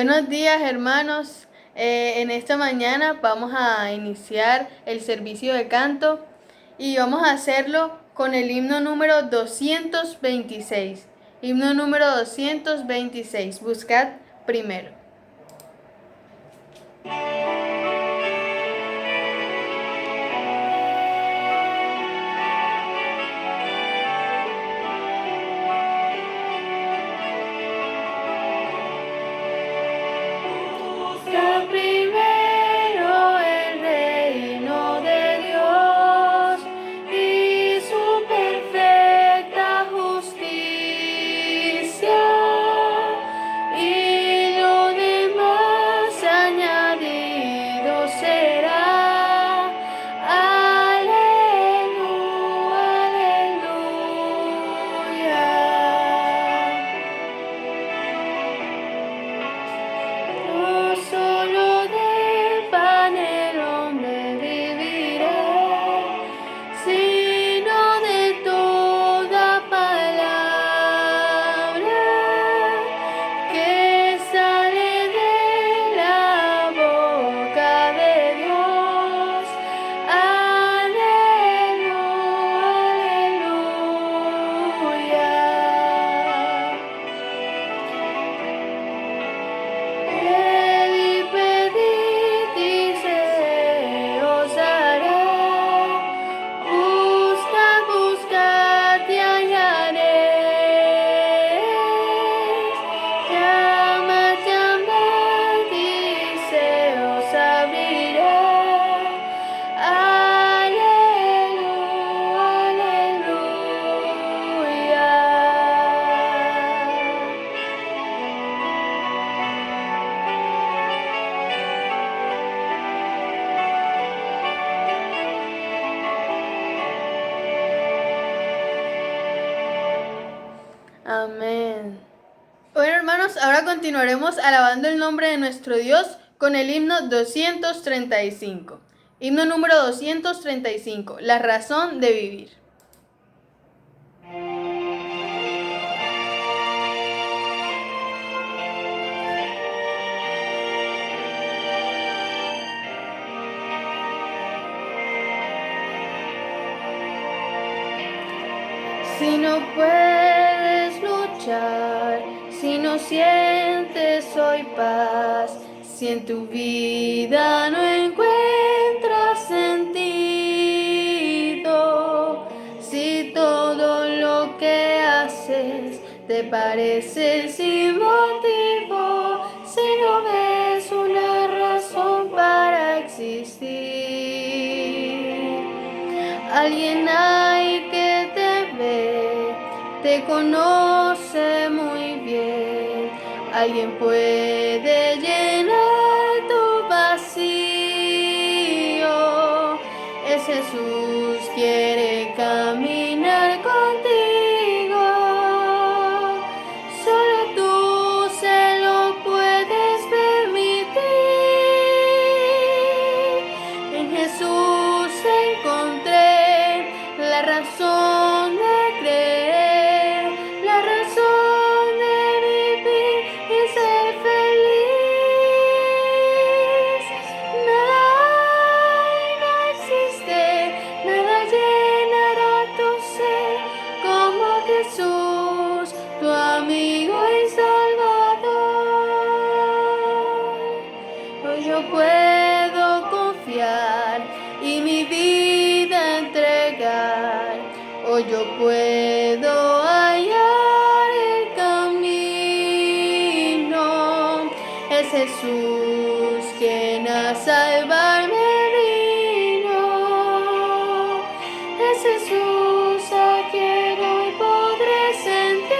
Buenos días, hermanos. En esta mañana vamos a iniciar el servicio de canto y vamos a hacerlo con el himno número 226. Himno número 226. Buscad primero. Amén. Bueno, hermanos, ahora continuaremos alabando el nombre de nuestro Dios con el himno 235. Himno número 235, la razón de vivir. Si no puedes luchar, si no sientes hoy paz, si en tu vida no encuentras sentido, si todo lo que haces te parece sin motivo, si no ves una razón para existir, alguien hay que te conoce muy bien, alguien puede llenar tu vacío, es Jesús, quiere caminar contigo, solo tú se lo puedes permitir, en Jesús encontré la razón de creer, la razón de vivir y ser feliz. Nada hay, no existe, nada llenará tu ser como Jesús, tu amigo y Salvador. Hoy yo puedo confiar y mi vida entregar. Hoy yo puedo hallar el camino, es Jesús quien a salvarme vino, es Jesús a quien hoy podré sentir,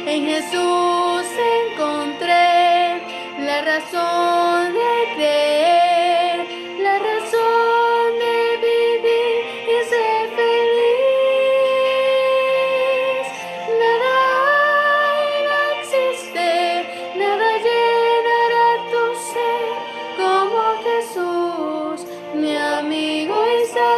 en Jesús encontré la razón de creer, la razón de vivir y ser feliz. Nada hay, no existe, nada llenará tu ser como Jesús, mi amigo y Salvador.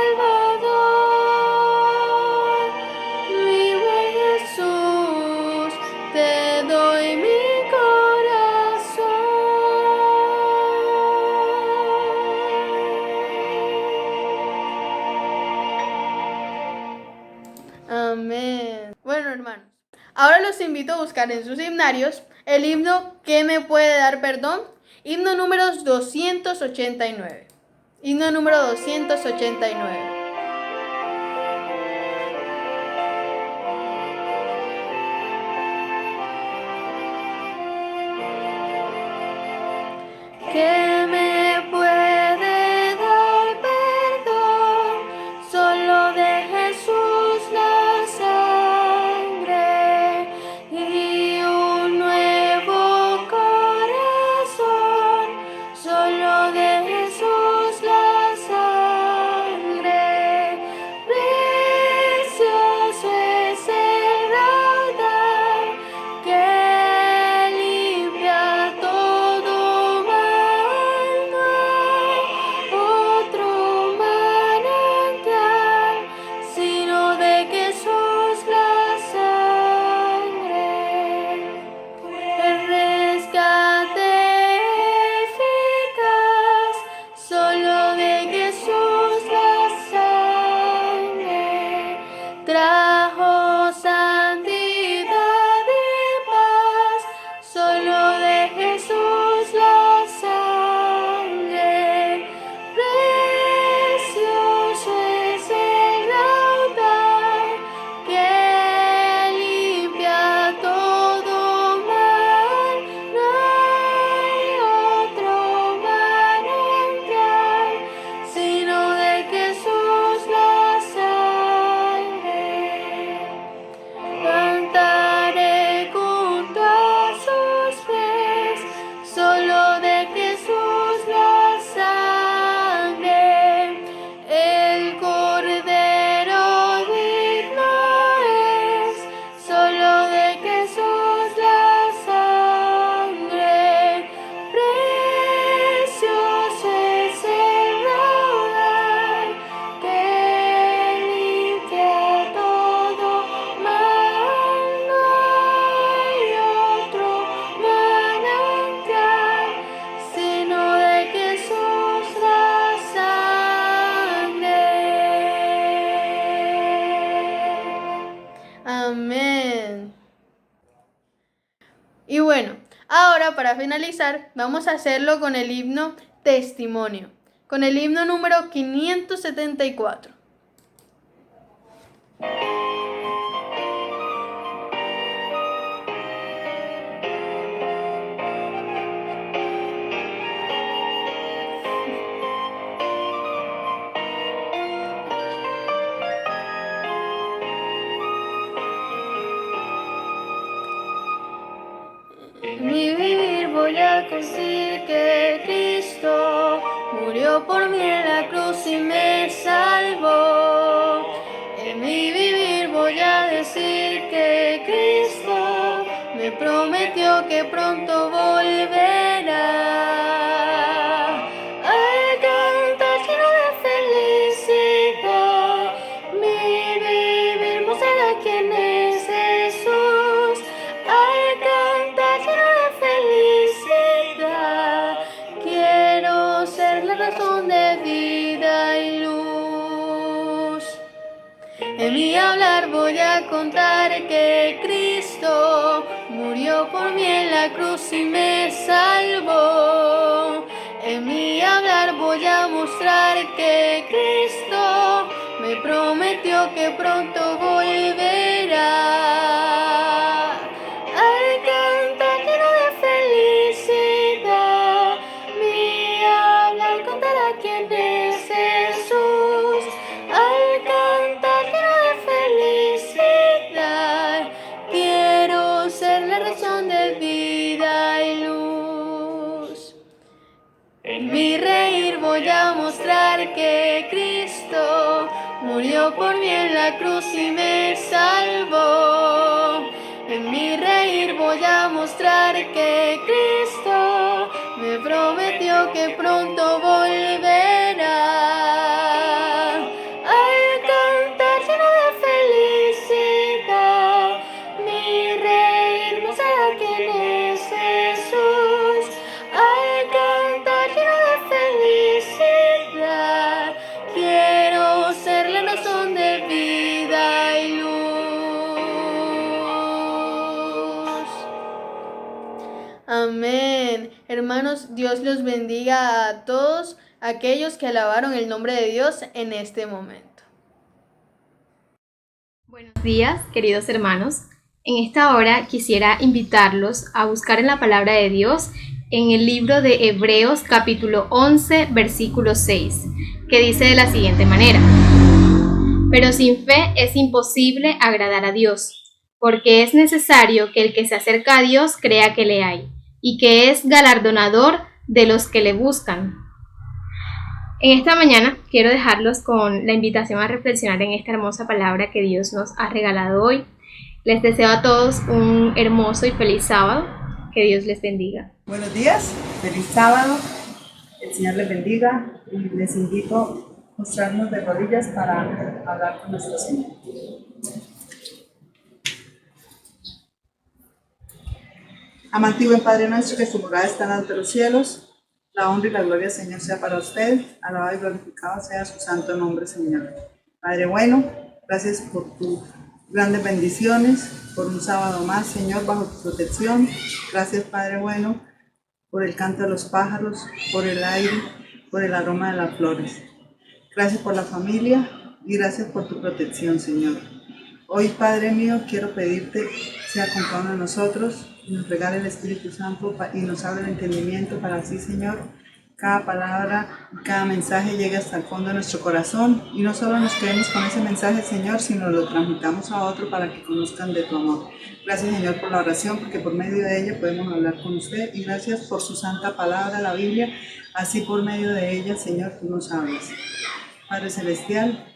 Ahora los invito a buscar en sus himnarios el himno ¿Qué me puede dar perdón? Himno número 289. Himno número 289. ¿Qué me puede dar perdón? Solo de Jesús la sangre y un nuevo corazón. Solo de Jesús la sangre. Precioso es el raudal que limpia todo mal. No hay otro manantial sino de Jesús la sangre. El rescate eficaz solo de Jesús la sangre trajo santidad y paz. Solo de Jesús la sangre. Precioso es el raudal que limpia todo mal. No hay otro manantial sino de Jesús la sangre. Cantaré junto a sus pies, solo de Jesús la sangre. El Cordero digno es, solo de Jesús la sangre. Precioso es el raudal que limpia todo mal. No hay otro manantial sino de Jesús la sangre. Amén. Y bueno, ahora para finalizar vamos a hacerlo con el himno Testimonio, con el himno número 574. En mi vivir voy a decir que Cristo murió por mí en la cruz y me salvó. En mi vivir voy a decir que Cristo me prometió que pronto volverá. Al cantar lleno de felicidad, mi vivir mostrará quién es Jesús. Al cantar lleno de felicidad, quiero ser la razón de vida y luz. En mi hablar voy a contar que Cristo murió por mí en la cruz y me salvó. En mi hablar voy a mostrar que Cristo me prometió que pronto volverá. Al cantar lleno de felicidad, mi hablar contará quién es Jesús. Al cantar lleno de felicidad, quiero ser la razón de vida y luz. En mi reír voy a mostrar que Cristo murió por mí en la cruz y me salvó. En mi reír voy a mostrar que Cristo me prometió que pronto volverá. Al cantar lleno de felicidad, mi reír mostrará quién es Jesús. Al cantar lleno de felicidad, quiero ser la razón de vida y luz. Dios los bendiga a todos aquellos que alabaron el nombre de Dios en este momento. Buenos días, queridos hermanos. En esta hora quisiera invitarlos a buscar en la palabra de Dios en el libro de Hebreos capítulo 11, versículo 6, que dice de la siguiente manera: Pero sin fe es imposible agradar a Dios, porque es necesario que el que se acerca a Dios crea que le hay, y que es galardonador de los que le buscan. En esta mañana quiero dejarlos con la invitación a reflexionar en esta hermosa palabra que Dios nos ha regalado hoy. Les deseo a todos un hermoso y feliz sábado. Que Dios les bendiga. Buenos días, feliz sábado. El Señor les bendiga y les invito a mostrarnos de rodillas para hablar con nuestro Señor. Amante y buen Padre nuestro, que su morada está en alto de los cielos, la honra y la gloria, Señor, sea para usted. Alabado y glorificado sea su santo nombre, Señor. Padre bueno, gracias por tus grandes bendiciones, por un sábado más, Señor, bajo tu protección. Gracias, Padre bueno, por el canto de los pájaros, por el aire, por el aroma de las flores. Gracias por la familia y gracias por tu protección, Señor. Hoy, Padre mío, quiero pedirte, sea con cada uno de nosotros, y nos regale el Espíritu Santo y nos abra el entendimiento para así, Señor, cada palabra, cada mensaje llegue hasta el fondo de nuestro corazón y no solo nos quedemos con ese mensaje, Señor, sino lo transmitamos a otro para que conozcan de tu amor. Gracias, Señor, por la oración, porque por medio de ella podemos hablar con usted, y gracias por su santa palabra, la Biblia, así por medio de ella, Señor, tú nos hablas. Padre Celestial,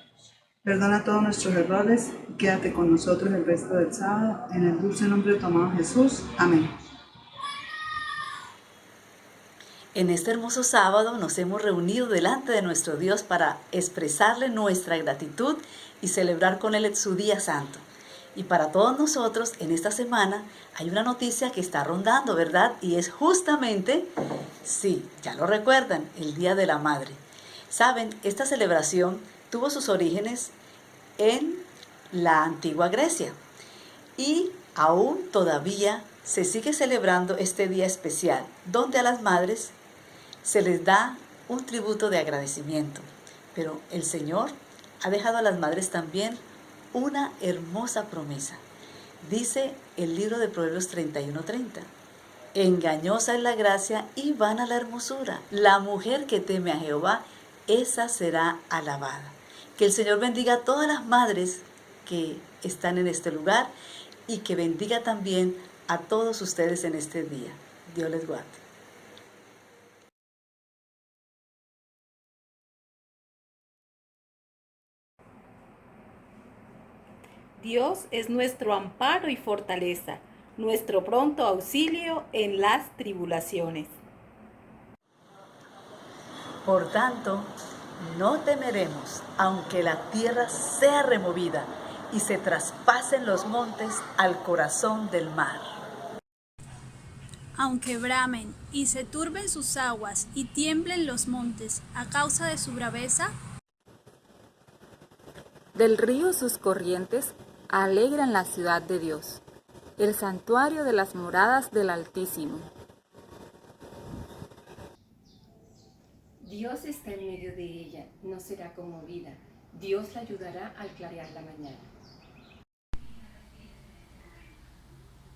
perdona todos nuestros errores y quédate con nosotros el resto del sábado, en el dulce nombre de tu amado Jesús. Amén. En este hermoso sábado nos hemos reunido delante de nuestro Dios para expresarle nuestra gratitud y celebrar con Él su día santo. Y para todos nosotros en esta semana hay una noticia que está rondando, ¿verdad? Y es justamente, sí, ya lo recuerdan, el Día de la Madre. Saben, esta celebración tuvo sus orígenes en la antigua Grecia y aún todavía se sigue celebrando este día especial, donde a las madres se les da un tributo de agradecimiento. Pero el Señor ha dejado a las madres también una hermosa promesa. Dice el libro de Proverbios 31:30: engañosa es la gracia y vana la hermosura. La mujer que teme a Jehová, esa será alabada. Que el Señor bendiga a todas las madres que están en este lugar y que bendiga también a todos ustedes en este día. Dios les guarde. Dios es nuestro amparo y fortaleza, nuestro pronto auxilio en las tribulaciones. Por tanto, no temeremos, aunque la tierra sea removida y se traspasen los montes al corazón del mar. Aunque bramen y se turben sus aguas y tiemblen los montes a causa de su braveza, del río sus corrientes alegran la ciudad de Dios, el santuario de las moradas del Altísimo. Dios está en medio de ella, no será conmovida. Dios la ayudará al clarear la mañana.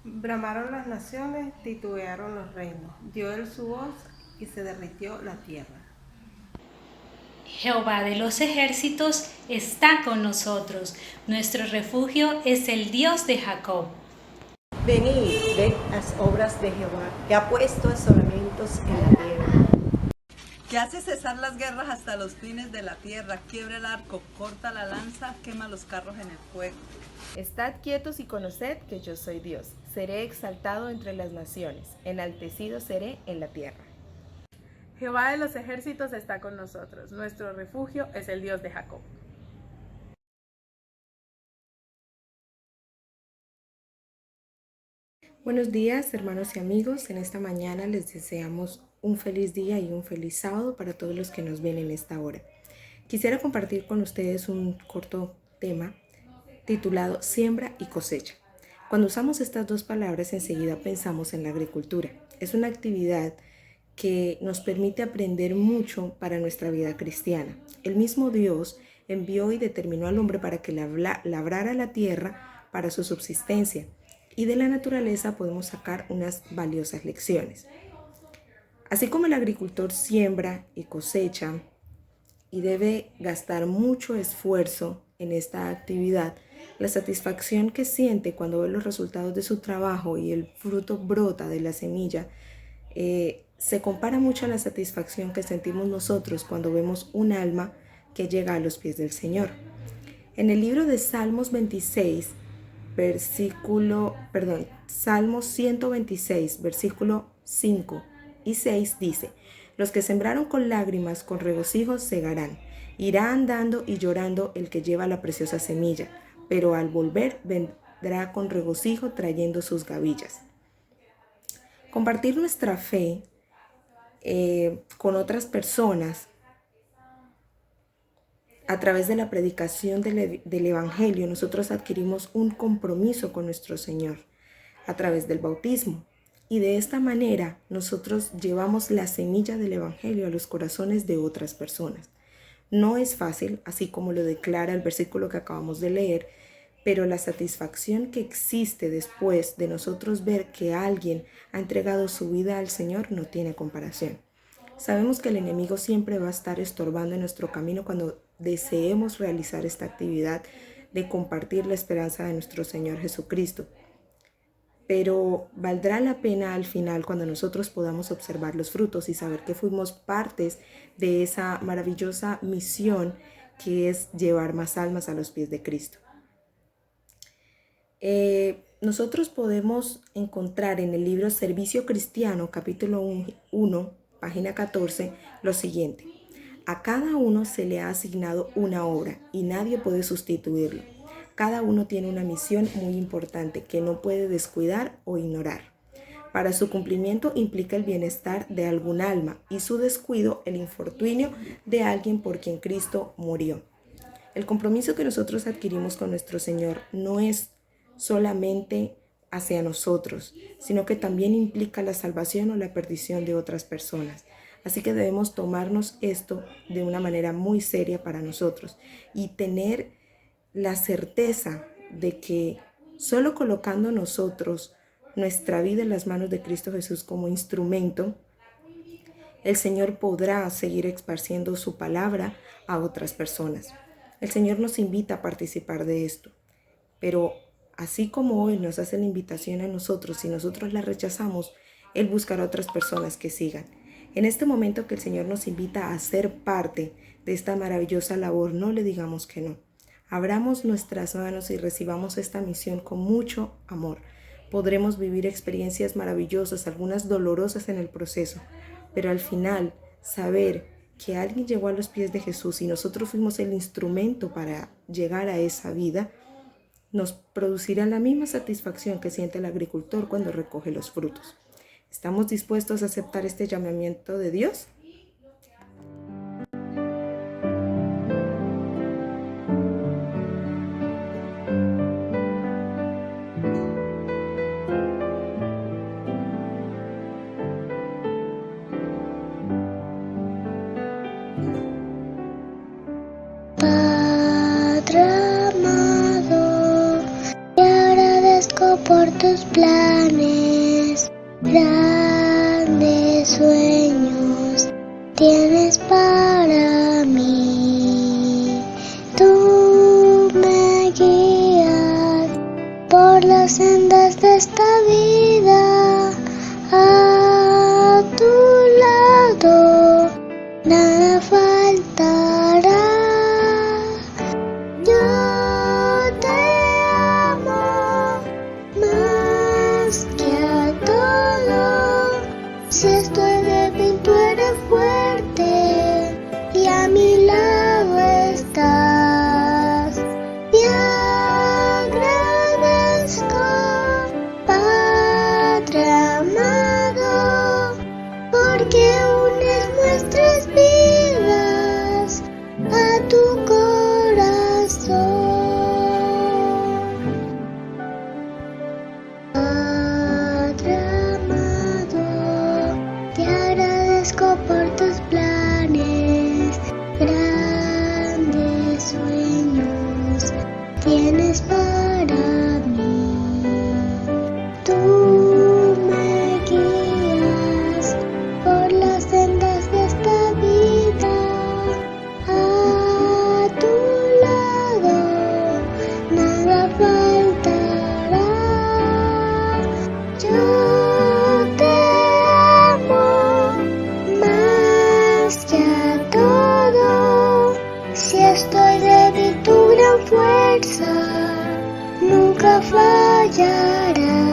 Bramaron las naciones, titubearon los reinos. Dio él su voz y se derritió la tierra. Jehová de los ejércitos está con nosotros. Nuestro refugio es el Dios de Jacob. Venid, ved las obras de Jehová, que ha puesto asolamientos en la tierra. Que hace cesar las guerras hasta los fines de la tierra, quiebra el arco, corta la lanza, quema los carros en el fuego. Estad quietos y conoced que yo soy Dios. Seré exaltado entre las naciones, enaltecido seré en la tierra. Jehová de los ejércitos está con nosotros. Nuestro refugio es el Dios de Jacob. Buenos días, hermanos y amigos. En esta mañana les deseamos un feliz día y un feliz sábado para todos los que nos ven en esta hora. Quisiera compartir con ustedes un corto tema titulado Siembra y cosecha. Cuando usamos estas dos palabras, enseguida pensamos en la agricultura. Es una actividad que nos permite aprender mucho para nuestra vida cristiana. El mismo Dios envió y determinó al hombre para que labrara la tierra para su subsistencia, y de la naturaleza podemos sacar unas valiosas lecciones. Así como el agricultor siembra y cosecha y debe gastar mucho esfuerzo en esta actividad, la satisfacción que siente cuando ve los resultados de su trabajo y el fruto brota de la semilla se compara mucho a la satisfacción que sentimos nosotros cuando vemos un alma que llega a los pies del Señor. En el libro de Salmos 126, versículo 5 y 6 dice: los que sembraron con lágrimas, con regocijo segarán. Irá andando y llorando el que lleva la preciosa semilla, pero al volver vendrá con regocijo trayendo sus gavillas. Compartir nuestra fe con otras personas a través de la predicación del Evangelio, nosotros adquirimos un compromiso con nuestro Señor a través del bautismo. Y de esta manera nosotros llevamos la semilla del Evangelio a los corazones de otras personas. No es fácil, así como lo declara el versículo que acabamos de leer, pero la satisfacción que existe después de nosotros ver que alguien ha entregado su vida al Señor no tiene comparación. Sabemos que el enemigo siempre va a estar estorbando en nuestro camino cuando deseemos realizar esta actividad de compartir la esperanza de nuestro Señor Jesucristo. Pero valdrá la pena al final cuando nosotros podamos observar los frutos y saber que fuimos partes de esa maravillosa misión que es llevar más almas a los pies de Cristo. Nosotros podemos encontrar en el libro Servicio Cristiano, capítulo 1, página 14, lo siguiente: a cada uno se le ha asignado una obra y nadie puede sustituirlo. Cada uno tiene una misión muy importante que no puede descuidar o ignorar. Para su cumplimiento implica el bienestar de algún alma y su descuido el infortunio de alguien por quien Cristo murió. El compromiso que nosotros adquirimos con nuestro Señor no es solamente hacia nosotros, sino que también implica la salvación o la perdición de otras personas. Así que debemos tomarnos esto de una manera muy seria para nosotros y tener la certeza de que solo colocando nosotros nuestra vida en las manos de Cristo Jesús como instrumento, el Señor podrá seguir esparciendo su palabra a otras personas. El Señor nos invita a participar de esto, pero así como hoy nos hace la invitación a nosotros, y nosotros la rechazamos, Él buscará otras personas que sigan. En este momento que el Señor nos invita a ser parte de esta maravillosa labor, no le digamos que no. Abramos nuestras manos y recibamos esta misión con mucho amor. Podremos vivir experiencias maravillosas, algunas dolorosas en el proceso, pero al final saber que alguien llegó a los pies de Jesús y nosotros fuimos el instrumento para llegar a esa vida, nos producirá la misma satisfacción que siente el agricultor cuando recoge los frutos. ¿Estamos dispuestos a aceptar este llamamiento de Dios? Por tus planes, grandes sueños tienes para mí. Tú me guías por las sendas de esta vida. A tu lado nada faltará. Si estoy débil, tú eres fuerte y a mi lado estás. Te agradezco, Padre amado, porque unes nuestras vidas a tu corazón. Padre amado, te agradezco tienes para mí. Tú me guías por las sendas de esta vida. A tu lado nada faltará. Yo te amo más que a todo. Si estoy débil, tu gran fuerza nunca fallará.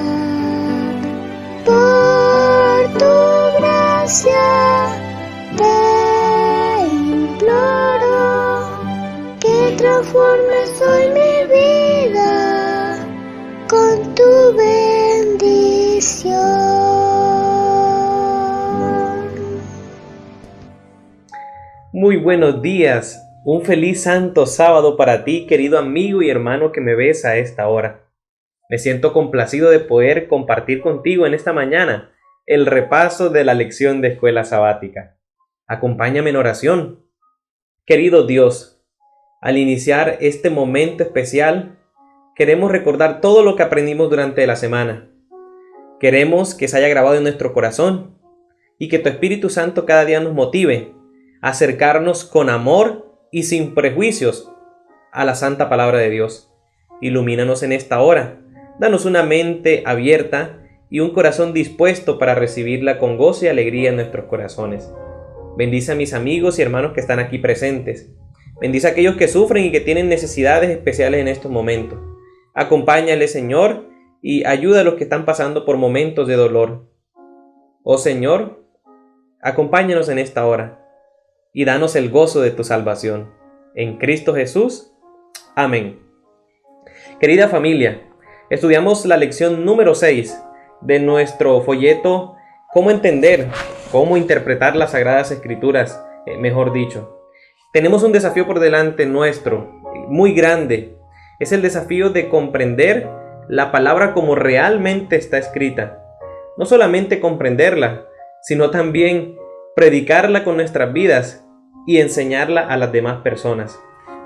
Por tu gracia te imploro que transformes hoy mi vida con tu bendición. Muy buenos días, un feliz santo sábado para ti, querido amigo y hermano que me ves a esta hora. Me siento complacido de poder compartir contigo en esta mañana el repaso de la lección de escuela sabática. Acompáñame en oración. Querido Dios, al iniciar este momento especial, queremos recordar todo lo que aprendimos durante la semana. Queremos que se haya grabado en nuestro corazón y que tu Espíritu Santo cada día nos motive a acercarnos con amor y sin prejuicios a la santa palabra de Dios. Ilumínanos en esta hora. Danos una mente abierta y un corazón dispuesto para recibirla con gozo y alegría en nuestros corazones. Bendice a mis amigos y hermanos que están aquí presentes. Bendice a aquellos que sufren y que tienen necesidades especiales en estos momentos. Acompáñales, Señor, y ayuda a los que están pasando por momentos de dolor. Oh Señor, acompáñanos en esta hora y danos el gozo de tu salvación. En Cristo Jesús. Amén. Querida familia, estudiamos la lección número 6 de nuestro folleto Cómo entender, cómo interpretar las Sagradas Escrituras, mejor dicho. Tenemos un desafío por delante nuestro, muy grande. Es el desafío de comprender la palabra como realmente está escrita. No solamente comprenderla, sino también predicarla con nuestras vidas y enseñarla a las demás personas.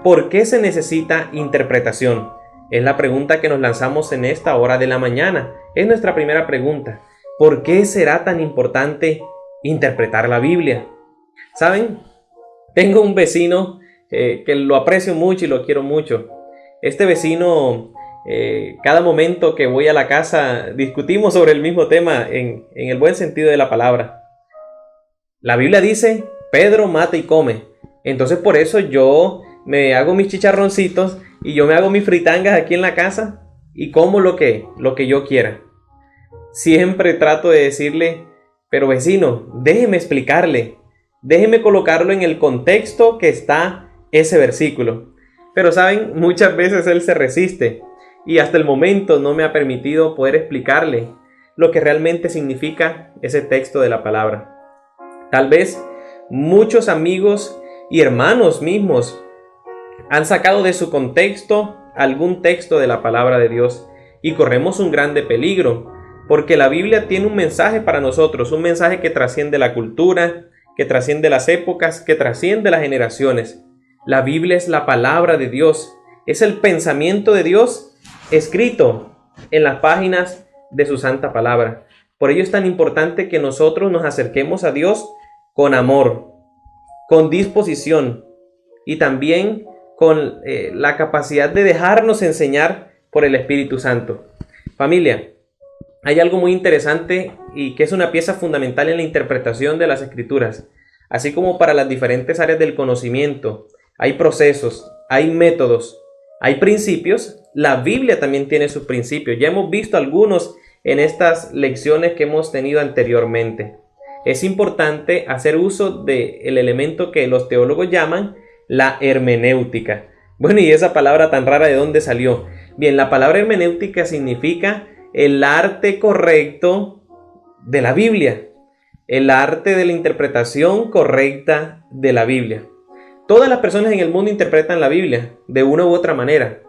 ¿Por qué se necesita interpretación? Es la pregunta que nos lanzamos en esta hora de la mañana. Es nuestra primera pregunta. ¿Por qué será tan importante interpretar la Biblia? ¿Saben? Tengo un vecino que lo aprecio mucho y lo quiero mucho. Este vecino, cada momento que voy a la casa, discutimos sobre el mismo tema en el buen sentido de la palabra. La Biblia dice, Pedro mata y come. Entonces por eso yo me hago mis chicharroncitos y yo me hago mis fritangas aquí en la casa y como lo que yo quiera. Siempre trato de decirle, pero vecino, déjeme explicarle, déjeme colocarlo en el contexto que está ese versículo. Pero saben, muchas veces él se resiste y hasta el momento no me ha permitido poder explicarle lo que realmente significa ese texto de la palabra. Tal vez muchos amigos y hermanos mismos han sacado de su contexto algún texto de la palabra de Dios y corremos un grande peligro, porque la Biblia tiene un mensaje para nosotros, un mensaje que trasciende la cultura, que trasciende las épocas, que trasciende las generaciones. La Biblia es la palabra de Dios, es el pensamiento de Dios escrito en las páginas de su santa palabra. Por ello es tan importante que nosotros nos acerquemos a Dios con amor, con disposición y también con la capacidad de dejarnos enseñar por el Espíritu Santo. Familia, hay algo muy interesante y que es una pieza fundamental en la interpretación de las Escrituras. Así como para las diferentes áreas del conocimiento, hay procesos, hay métodos, hay principios. La Biblia también tiene sus principios. Ya hemos visto algunos en estas lecciones que hemos tenido anteriormente. Es importante hacer uso del elemento que los teólogos llaman la hermenéutica. Bueno, ¿y esa palabra tan rara de dónde salió? Bien, la palabra hermenéutica significa el arte correcto de la Biblia, el arte de la interpretación correcta de la Biblia. Todas las personas en el mundo interpretan la Biblia de una u otra manera,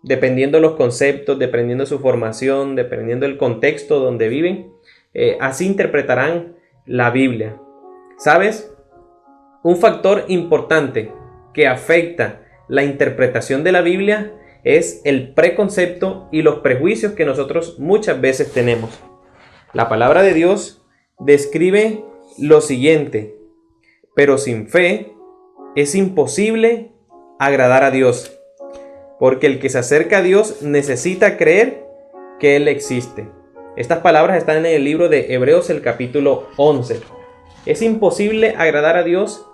dependiendo de los conceptos, dependiendo de su formación, dependiendo del contexto donde viven, así interpretarán la Biblia. ¿Sabes? Un factor importante que afecta la interpretación de la Biblia es el preconcepto y los prejuicios que nosotros muchas veces tenemos. La palabra de Dios describe lo siguiente: pero sin fe es imposible agradar a Dios, porque el que se acerca a Dios necesita creer que Él existe. Estas palabras están en el libro de Hebreos, el capítulo 11. Es imposible agradar a Dios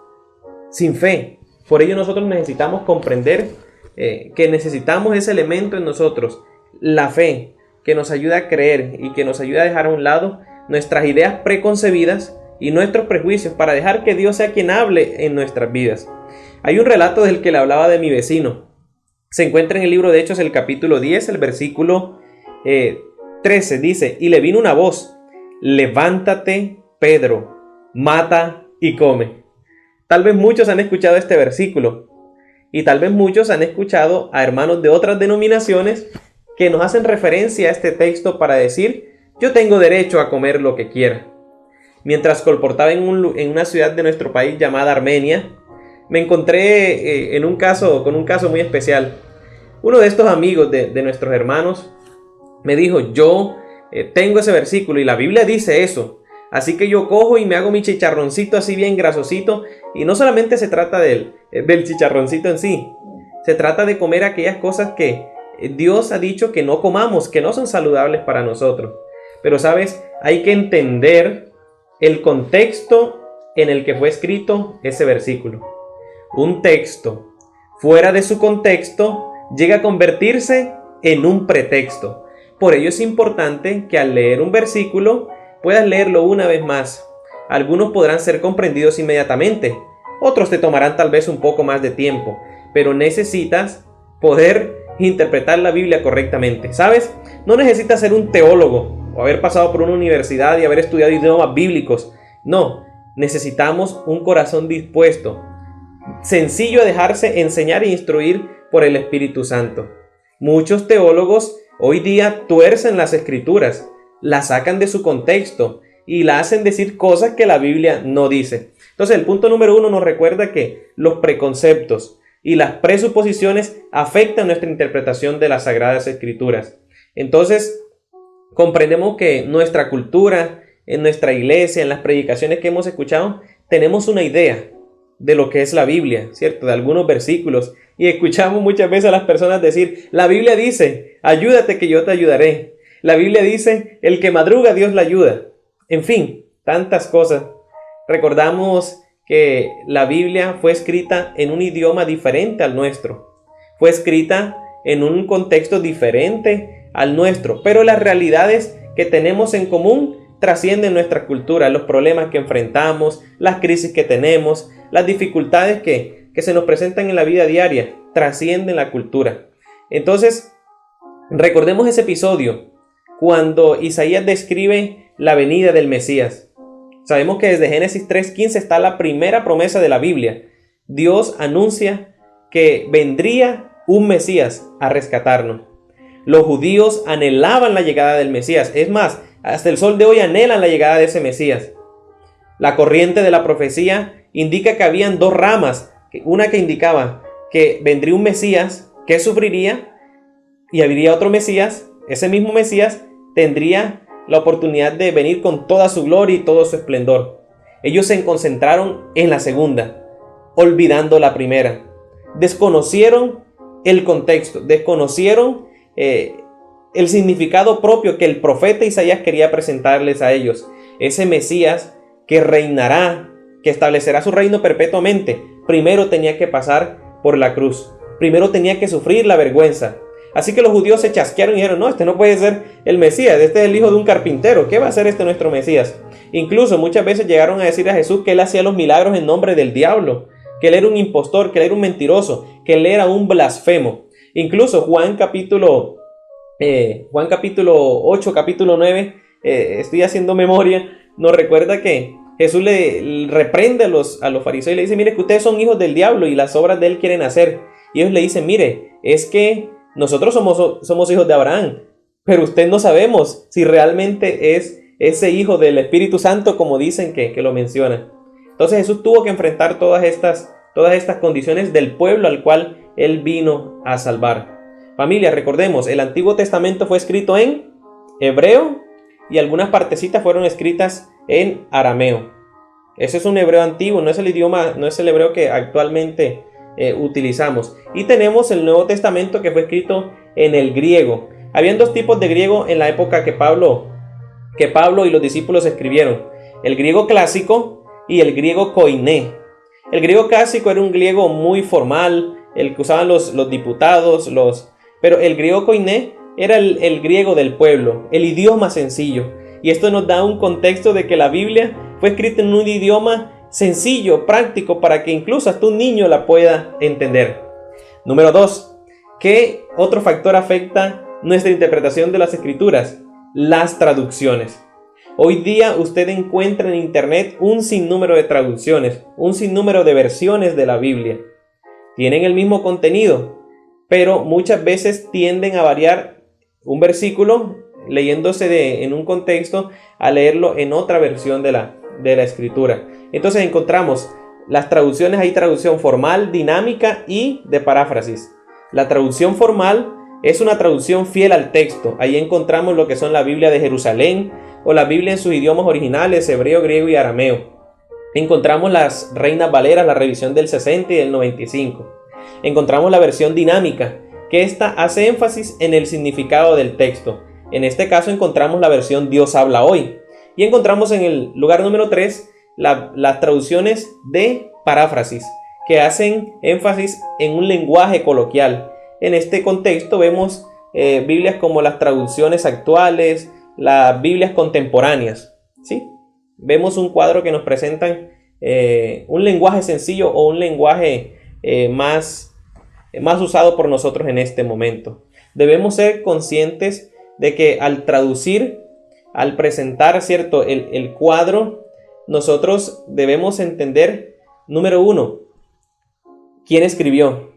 sin fe. Por ello nosotros necesitamos comprender que necesitamos ese elemento en nosotros, la fe, que nos ayuda a creer y que nos ayuda a dejar a un lado nuestras ideas preconcebidas y nuestros prejuicios para dejar que Dios sea quien hable en nuestras vidas. Hay un relato del que le hablaba de mi vecino. Se encuentra en el libro de Hechos, el capítulo 10, el versículo 13. Dice: y le vino una voz: levántate, Pedro, mata y come. Tal vez muchos han escuchado este versículo y tal vez muchos han escuchado a hermanos de otras denominaciones que nos hacen referencia a este texto para decir: yo tengo derecho a comer lo que quiera. Mientras colportaba en una ciudad de nuestro país llamada Armenia, me encontré con un caso muy especial. Uno de estos amigos de nuestros hermanos me dijo: yo tengo ese versículo y la Biblia dice eso, así que yo cojo y me hago mi chicharroncito así bien grasosito. Y no solamente se trata del chicharroncito en sí, se trata de comer aquellas cosas que Dios ha dicho que no comamos, que no son saludables para nosotros. Pero sabes, hay que entender el contexto en el que fue escrito ese versículo. Un texto fuera de su contexto llega a convertirse en un pretexto. Por ello es importante que al leer un versículo puedas leerlo una vez más. Algunos podrán ser comprendidos inmediatamente, otros te tomarán tal vez un poco más de tiempo, pero necesitas poder interpretar la Biblia correctamente. ¿Sabes? No necesitas ser un teólogo o haber pasado por una universidad y haber estudiado idiomas bíblicos. No, necesitamos un corazón dispuesto, sencillo a dejarse enseñar e instruir por el Espíritu Santo. Muchos teólogos hoy día tuercen las Escrituras, las sacan de su contexto y la hacen decir cosas que la Biblia no dice. Entonces el punto número 1 nos recuerda que los preconceptos y las presuposiciones afectan nuestra interpretación de las Sagradas Escrituras. Entonces comprendemos que nuestra cultura, en nuestra iglesia, en las predicaciones que hemos escuchado, tenemos una idea de lo que es la Biblia, ¿cierto? De algunos versículos. Y escuchamos muchas veces a las personas decir: la Biblia dice, ayúdate que yo te ayudaré. La Biblia dice, el que madruga Dios le ayuda. En fin, tantas cosas. Recordamos que la Biblia fue escrita en un idioma diferente al nuestro. Fue escrita en un contexto diferente al nuestro. Pero las realidades que tenemos en común trascienden nuestra cultura. Los problemas que enfrentamos, las crisis que tenemos, las dificultades que se nos presentan en la vida diaria, trascienden la cultura. Entonces, recordemos ese episodio cuando Isaías describe la venida del Mesías. Sabemos que desde Génesis 3:15 está la primera promesa de la Biblia. Dios anuncia que vendría un Mesías a rescatarnos. Los judíos anhelaban la llegada del Mesías. Es más, hasta el sol de hoy anhelan la llegada de ese Mesías. La corriente de la profecía indica que habían dos ramas. Una que indicaba que vendría un Mesías que sufriría y habría otro Mesías. Ese mismo Mesías tendría la oportunidad de venir con toda su gloria y todo su esplendor. Ellos se concentraron en la segunda, olvidando la primera. Desconocieron el contexto, desconocieron el significado propio que el profeta Isaías quería presentarles a ellos. Ese Mesías que reinará, que establecerá su reino perpetuamente, primero tenía que pasar por la cruz. Primero tenía que sufrir la vergüenza. Así que los judíos se chasquearon y dijeron: no, este no puede ser el Mesías, este es el hijo de un carpintero, ¿qué va a hacer este nuestro Mesías? Incluso muchas veces llegaron a decir a Jesús que él hacía los milagros en nombre del diablo, que él era un impostor, que él era un mentiroso, que él era un blasfemo. Incluso Juan capítulo 8, capítulo 9, estoy haciendo memoria, nos recuerda que Jesús le reprende a los fariseos y le dice: mire, que ustedes son hijos del diablo y las obras de él quieren hacer. Y ellos le dicen: mire, es que nosotros somos hijos de Abraham, pero usted no sabemos si realmente es ese hijo del Espíritu Santo como dicen que lo mencionan. Entonces Jesús tuvo que enfrentar todas estas condiciones del pueblo al cual él vino a salvar. Familia, recordemos, el Antiguo Testamento fue escrito en hebreo y algunas partecitas fueron escritas en arameo. Ese es un hebreo antiguo, no es el idioma, no es el hebreo que actualmente utilizamos. Y tenemos el Nuevo Testamento que fue escrito en el griego. Habían dos tipos de griego en la época que Pablo y los discípulos escribieron: el griego clásico y el griego koiné. El griego clásico era un griego muy formal, el que usaban los diputados, pero el griego koiné era el griego del pueblo, el idioma sencillo. Y esto nos da un contexto de que la Biblia fue escrita en un idioma sencillo, práctico, para que incluso hasta un niño la pueda entender. Número 2. ¿Qué otro factor afecta nuestra interpretación de las Escrituras? Las traducciones. Hoy día usted encuentra en internet un sinnúmero de traducciones, un sinnúmero de versiones de la Biblia. Tienen el mismo contenido, pero muchas veces tienden a variar un versículo leyéndose en un contexto a leerlo en otra versión de la escritura. Entonces encontramos las traducciones, hay traducción formal, dinámica y de paráfrasis. La traducción formal es una traducción fiel al texto. Ahí encontramos lo que son la Biblia de Jerusalén o la Biblia en sus idiomas originales, hebreo, griego y arameo. Encontramos las Reinas Valeras, la revisión del 60 y del 95. Encontramos la versión dinámica, que esta hace énfasis en el significado del texto. En este caso encontramos la versión Dios habla hoy. Y encontramos en el lugar número 3 las traducciones de paráfrasis, que hacen énfasis en un lenguaje coloquial. En este contexto vemos Biblias como las traducciones actuales, las Biblias contemporáneas, ¿sí? Vemos un cuadro que nos presentan un lenguaje sencillo o un lenguaje más usado por nosotros en este momento. Debemos ser conscientes de que al traducir, al presentar, ¿cierto?, el cuadro, nosotros debemos entender, número 1, quién escribió.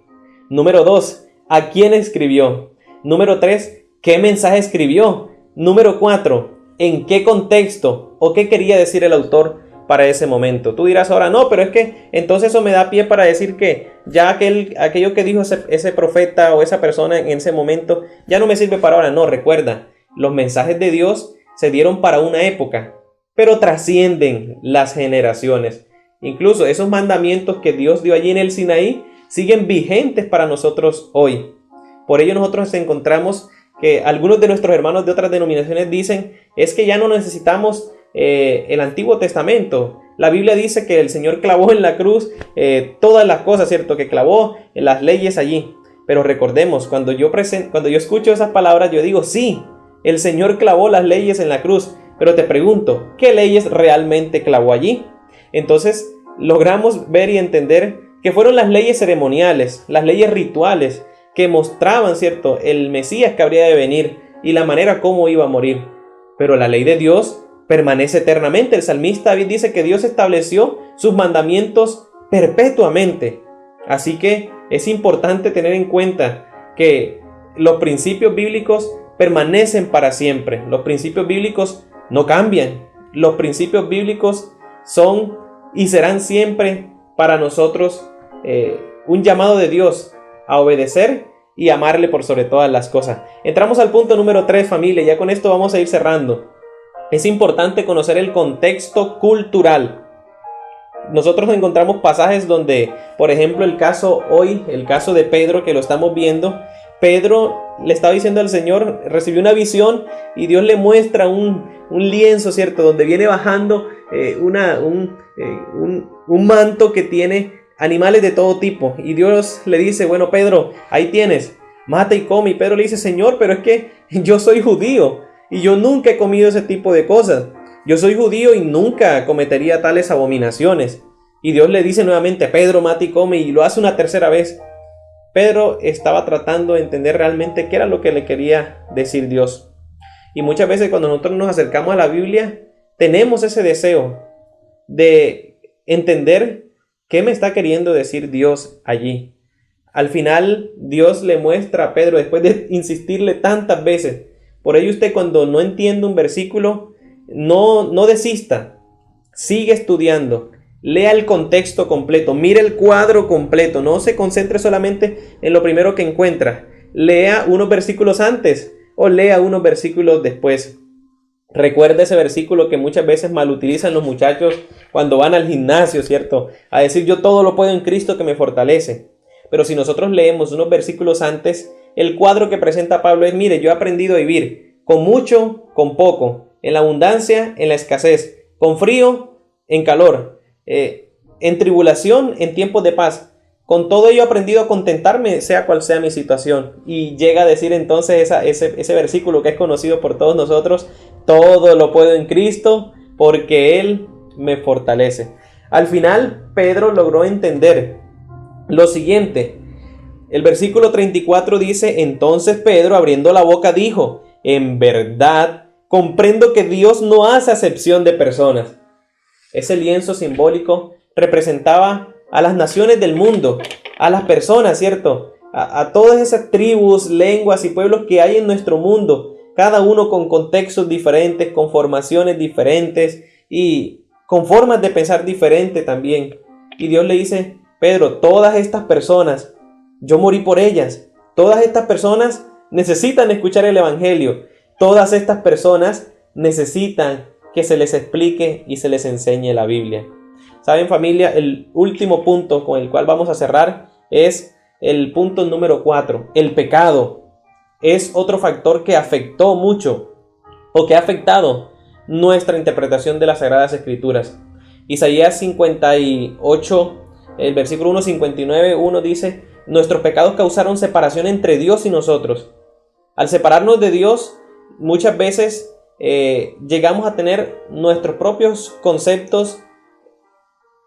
Número 2, a quién escribió. Número 3, qué mensaje escribió. Número 4, en qué contexto o qué quería decir el autor para ese momento. Tú dirás ahora, no, pero es que entonces eso me da pie para decir que ya aquello que dijo ese profeta o esa persona en ese momento ya no me sirve para ahora. No, recuerda, los mensajes de Dios se dieron para una época, pero trascienden las generaciones. Incluso esos mandamientos que Dios dio allí en el Sinaí siguen vigentes para nosotros hoy. Por ello nosotros encontramos que algunos de nuestros hermanos de otras denominaciones dicen es que ya no necesitamos el Antiguo Testamento. La Biblia dice que el Señor clavó en la cruz todas las cosas, ¿cierto? Que clavó las leyes allí. Pero recordemos, cuando yo escucho esas palabras, yo digo, sí, el Señor clavó las leyes en la cruz. Pero te pregunto, ¿qué leyes realmente clavó allí? Entonces logramos ver y entender que fueron las leyes ceremoniales, las leyes rituales que mostraban, ¿cierto?, el Mesías que habría de venir y la manera como iba a morir. Pero la ley de Dios permanece eternamente. El salmista David dice que Dios estableció sus mandamientos perpetuamente. Así que es importante tener en cuenta que los principios bíblicos permanecen para siempre. Los principios bíblicos no cambian. Los principios bíblicos son y serán siempre para nosotros un llamado de Dios a obedecer y amarle por sobre todas las cosas. Entramos al punto número 3, familia. Ya con esto vamos a ir cerrando. Es importante conocer el contexto cultural. Nosotros encontramos pasajes donde, por ejemplo, el caso de Pedro, que lo estamos viendo. Pedro le estaba diciendo al Señor, recibió una visión y Dios le muestra un lienzo, ¿cierto?, donde viene bajando un manto que tiene animales de todo tipo. Y Dios le dice, bueno, Pedro, ahí tienes, mata y come. Y Pedro le dice, Señor, pero es que yo soy judío y yo nunca he comido ese tipo de cosas. Yo soy judío y nunca cometería tales abominaciones. Y Dios le dice nuevamente, Pedro, mata y come, y lo hace una tercera vez. Pedro estaba tratando de entender realmente qué era lo que le quería decir Dios. Y muchas veces cuando nosotros nos acercamos a la Biblia, tenemos ese deseo de entender qué me está queriendo decir Dios allí. Al final, Dios le muestra a Pedro, después de insistirle tantas veces. Por ello usted, cuando no entiende un versículo, no desista. Sigue estudiando. Lea el contexto completo. Mire el cuadro completo. No se concentre solamente en lo primero que encuentra. lea unos versículos antes o lea unos versículos después. Recuerda ese versículo que muchas veces malutilizan los muchachos cuando van al gimnasio, ¿cierto? A decir, yo todo lo puedo en Cristo que me fortalece. Pero si nosotros leemos unos versículos antes, el cuadro que presenta Pablo es, mire, yo he aprendido a vivir con mucho, con poco, en la abundancia, en la escasez, con frío, en calor, en tribulación, en tiempos de paz. Con todo ello he aprendido a contentarme, sea cual sea mi situación. Y llega a decir entonces ese versículo que es conocido por todos nosotros, todo lo puedo en Cristo porque Él me fortalece. Al final, Pedro logró entender lo siguiente. El versículo 34 dice, entonces Pedro, abriendo la boca, dijo, en verdad, comprendo que Dios no hace acepción de personas. Ese lienzo simbólico representaba a las naciones del mundo, a las personas, ¿cierto? A todas esas tribus, lenguas y pueblos que hay en nuestro mundo, cada uno con contextos diferentes, con formaciones diferentes y con formas de pensar diferentes también. Y Dios le dice, Pedro, todas estas personas, yo morí por ellas. Todas estas personas necesitan escuchar el Evangelio. Todas estas personas necesitan que se les explique y se les enseñe la Biblia. Saben, familia, el último punto con el cual vamos a cerrar es el punto número 4. El pecado es otro factor que afectó mucho o que ha afectado nuestra interpretación de las Sagradas Escrituras. Isaías 58, el versículo 1:59, 1 dice, nuestros pecados causaron separación entre Dios y nosotros. Al separarnos de Dios, muchas veces llegamos a tener nuestros propios conceptos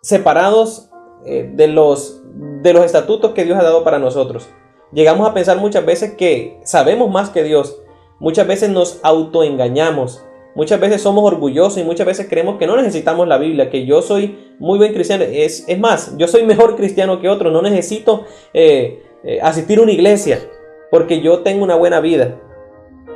separados de los estatutos que Dios ha dado para nosotros. Llegamos a pensar muchas veces que sabemos más que Dios. Muchas veces nos autoengañamos. Muchas veces somos orgullosos y muchas veces creemos que no necesitamos la Biblia, que yo soy muy buen cristiano. Es más, yo soy mejor cristiano que otro. No necesito asistir a una iglesia porque yo tengo una buena vida.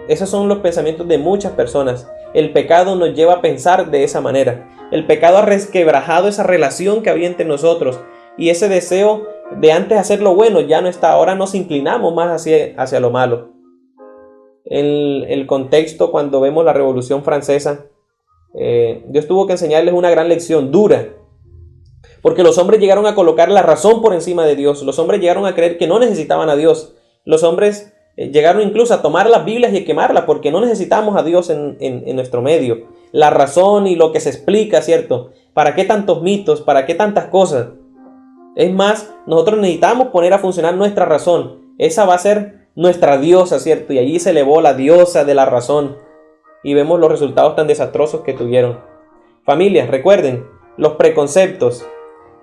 Esos son los pensamientos de muchas personas. El pecado nos lleva a pensar de esa manera. El pecado ha resquebrajado esa relación que había entre nosotros y ese deseo de antes hacer lo bueno ya no está. Ahora nos inclinamos más hacia lo malo. En el contexto, cuando vemos la Revolución Francesa, Dios tuvo que enseñarles una gran lección dura, porque los hombres llegaron a colocar la razón por encima de Dios. Los hombres llegaron a creer que no necesitaban a Dios. Los hombres llegaron incluso a tomar las Biblias y a quemarlas porque no necesitamos a Dios en nuestro medio. La razón y lo que se explica, ¿cierto? ¿Para qué tantos mitos? ¿Para qué tantas cosas? Es más, nosotros necesitamos poner a funcionar nuestra razón. Esa va a ser nuestra diosa, ¿cierto? Y allí se elevó la diosa de la razón. Y vemos los resultados tan desastrosos que tuvieron. Familias, recuerden, los preconceptos,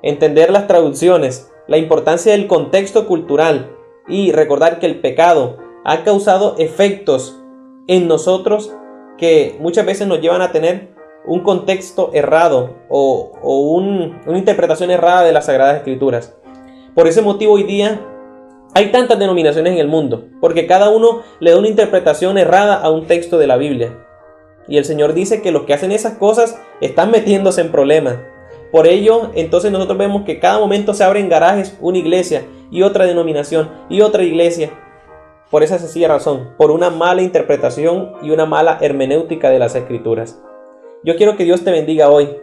entender las traducciones, la importancia del contexto cultural y recordar que el pecado ha causado efectos en nosotros que muchas veces nos llevan a tener un contexto errado o una interpretación errada de las Sagradas Escrituras. Por ese motivo hoy día hay tantas denominaciones en el mundo, porque cada uno le da una interpretación errada a un texto de la Biblia. Y el Señor dice que los que hacen esas cosas están metiéndose en problemas. Por ello, entonces nosotros vemos que cada momento se abren garajes, una iglesia y otra denominación y otra iglesia. Por esa sencilla razón, por una mala interpretación y una mala hermenéutica de las Escrituras. Yo quiero que Dios te bendiga hoy,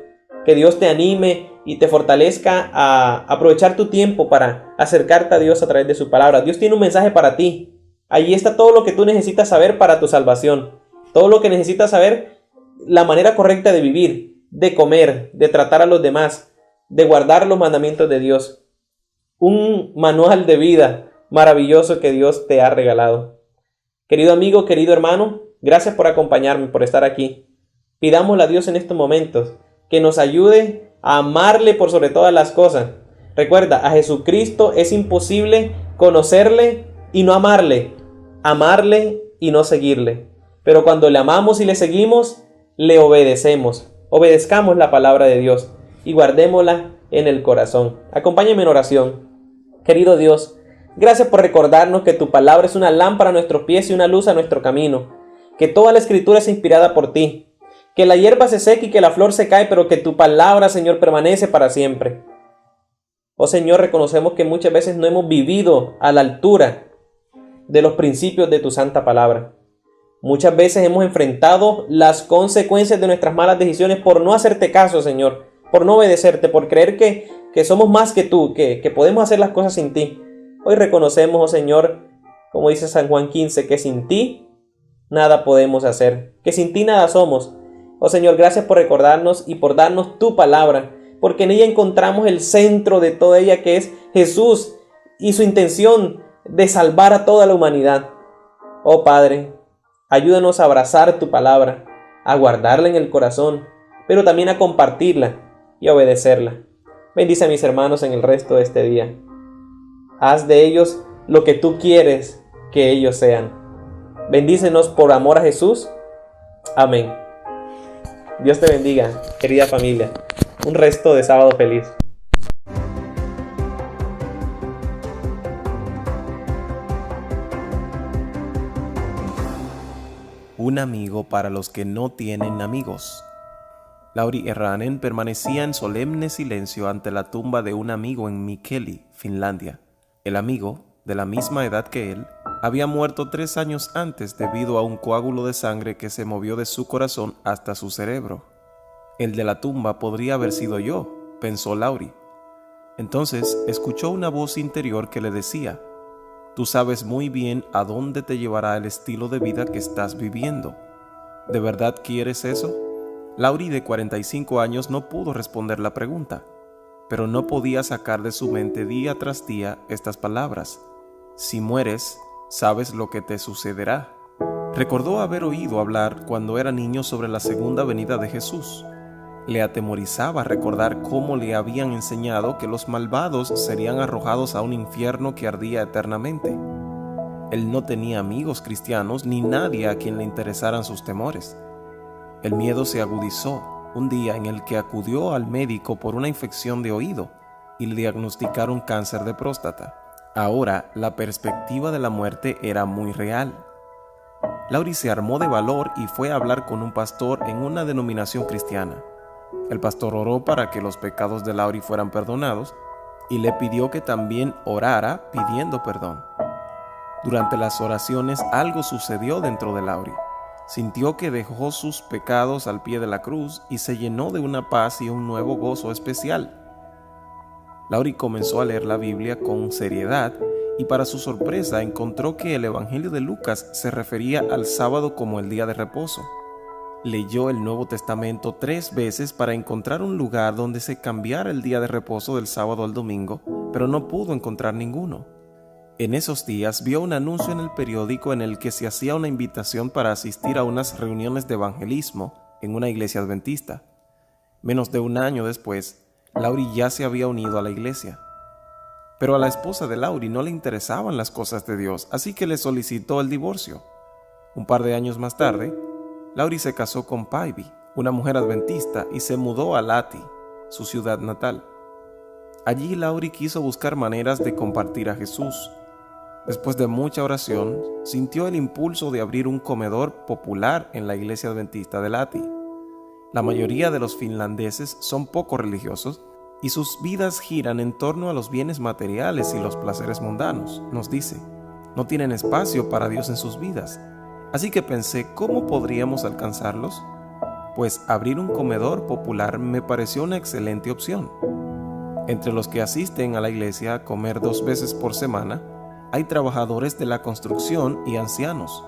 que Dios te anime y te fortalezca a aprovechar tu tiempo para acercarte a Dios a través de su palabra. Dios tiene un mensaje para ti. Allí está todo lo que tú necesitas saber para tu salvación. Todo lo que necesitas saber, la manera correcta de vivir, de comer, de tratar a los demás, de guardar los mandamientos de Dios. Un manual de vida maravilloso que Dios te ha regalado. Querido amigo, querido hermano, gracias por acompañarme, por estar aquí. Pidámosle a Dios en estos momentos que nos ayude a amarle por sobre todas las cosas. Recuerda, a Jesucristo es imposible conocerle y no amarle y no seguirle. Pero cuando le amamos y le seguimos, le obedecemos. Obedezcamos la palabra de Dios y guardémosla en el corazón. Acompáñame en oración. Querido Dios, gracias por recordarnos que tu palabra es una lámpara a nuestros pies y una luz a nuestro camino. Que toda la Escritura es inspirada por ti. Que la hierba se seque y que la flor se cae, pero que tu palabra, Señor, permanece para siempre. Oh Señor, reconocemos que muchas veces no hemos vivido a la altura de los principios de tu santa palabra. Muchas veces hemos enfrentado las consecuencias de nuestras malas decisiones por no hacerte caso, Señor, por no obedecerte, por creer que somos más que tú, que podemos hacer las cosas sin ti. Hoy reconocemos, oh Señor, como dice San Juan 15, que sin ti nada podemos hacer, que sin ti nada somos. Oh Señor, gracias por recordarnos y por darnos tu palabra, porque en ella encontramos el centro de toda ella, que es Jesús y su intención de salvar a toda la humanidad. Oh Padre, ayúdanos a abrazar tu palabra, a guardarla en el corazón, pero también a compartirla y a obedecerla. Bendice a mis hermanos en el resto de este día. Haz de ellos lo que tú quieres que ellos sean. Bendícenos por amor a Jesús. Amén. Dios te bendiga, querida familia. Un resto de sábado feliz. Un amigo para los que no tienen amigos. Lauri Erranen permanecía en solemne silencio ante la tumba de un amigo en Mikkeli, Finlandia. El amigo, de la misma edad que él, había muerto 3 años antes debido a un coágulo de sangre que se movió de su corazón hasta su cerebro. El de la tumba podría haber sido yo, pensó Lauri. Entonces escuchó una voz interior que le decía: tú sabes muy bien a dónde te llevará el estilo de vida que estás viviendo. ¿De verdad quieres eso? Lauri, de 45 años, no pudo responder la pregunta, pero no podía sacar de su mente día tras día estas palabras: si mueres, sabes lo que te sucederá. Recordó haber oído hablar cuando era niño sobre la segunda venida de Jesús. Le atemorizaba recordar cómo le habían enseñado que los malvados serían arrojados a un infierno que ardía eternamente. Él no tenía amigos cristianos ni nadie a quien le interesaran sus temores. El miedo se agudizó un día en el que acudió al médico por una infección de oído y le diagnosticaron cáncer de próstata. Ahora la perspectiva de la muerte era muy real. Lauri se armó de valor y fue a hablar con un pastor en una denominación cristiana. El pastor oró para que los pecados de Lauri fueran perdonados y le pidió que también orara pidiendo perdón. Durante las oraciones algo sucedió dentro de Lauri. Sintió que dejó sus pecados al pie de la cruz y se llenó de una paz y un nuevo gozo especial. Lauri comenzó a leer la Biblia con seriedad y, para su sorpresa, encontró que el Evangelio de Lucas se refería al sábado como el día de reposo. Leyó el Nuevo Testamento 3 veces para encontrar un lugar donde se cambiara el día de reposo del sábado al domingo, pero no pudo encontrar ninguno. En esos días vio un anuncio en el periódico en el que se hacía una invitación para asistir a unas reuniones de evangelismo en una iglesia adventista. Menos de un año después, Lauri ya se había unido a la iglesia. Pero a la esposa de Lauri no le interesaban las cosas de Dios, así que le solicitó el divorcio. Un par de años más tarde, Lauri se casó con Päivi, una mujer adventista, y se mudó a Lahti, su ciudad natal. Allí Lauri quiso buscar maneras de compartir a Jesús. Después de mucha oración, sintió el impulso de abrir un comedor popular en la iglesia adventista de Lahti. La mayoría de los finlandeses son poco religiosos y sus vidas giran en torno a los bienes materiales y los placeres mundanos, nos dice. No tienen espacio para Dios en sus vidas. Así que pensé, ¿cómo podríamos alcanzarlos? Pues abrir un comedor popular me pareció una excelente opción. Entre los que asisten a la iglesia a comer 2 veces por semana, hay trabajadores de la construcción y ancianos.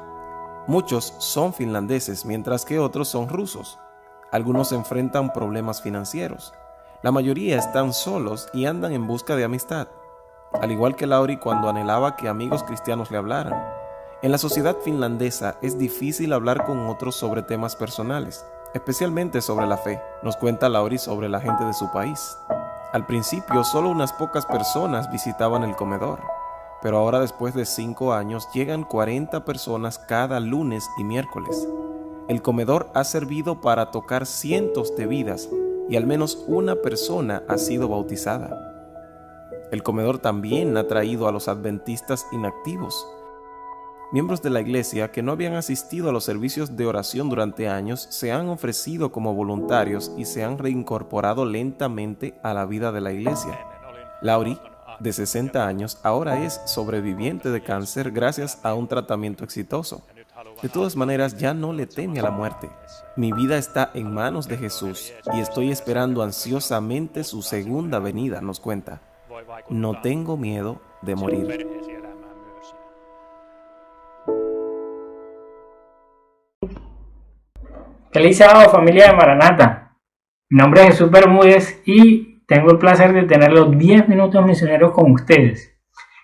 Muchos son finlandeses, mientras que otros son rusos. Algunos enfrentan problemas financieros. La mayoría están solos y andan en busca de amistad. Al igual que Lauri cuando anhelaba que amigos cristianos le hablaran. En la sociedad finlandesa es difícil hablar con otros sobre temas personales, especialmente sobre la fe, nos cuenta Lauri sobre la gente de su país. Al principio solo unas pocas personas visitaban el comedor, pero ahora después de 5 años llegan 40 personas cada lunes y miércoles. El comedor ha servido para tocar cientos de vidas y al menos una persona ha sido bautizada. El comedor también ha traído a los adventistas inactivos. Miembros de la iglesia que no habían asistido a los servicios de oración durante años se han ofrecido como voluntarios y se han reincorporado lentamente a la vida de la iglesia. Lauri de 60 años, ahora es sobreviviente de cáncer gracias a un tratamiento exitoso. De todas maneras, ya no le teme a la muerte. Mi vida está en manos de Jesús y estoy esperando ansiosamente su segunda venida, nos cuenta. No tengo miedo de morir. Feliz sábado, familia de Maranata. Mi nombre es Jesús Bermúdez y tengo el placer de tener los 10 minutos misioneros con ustedes.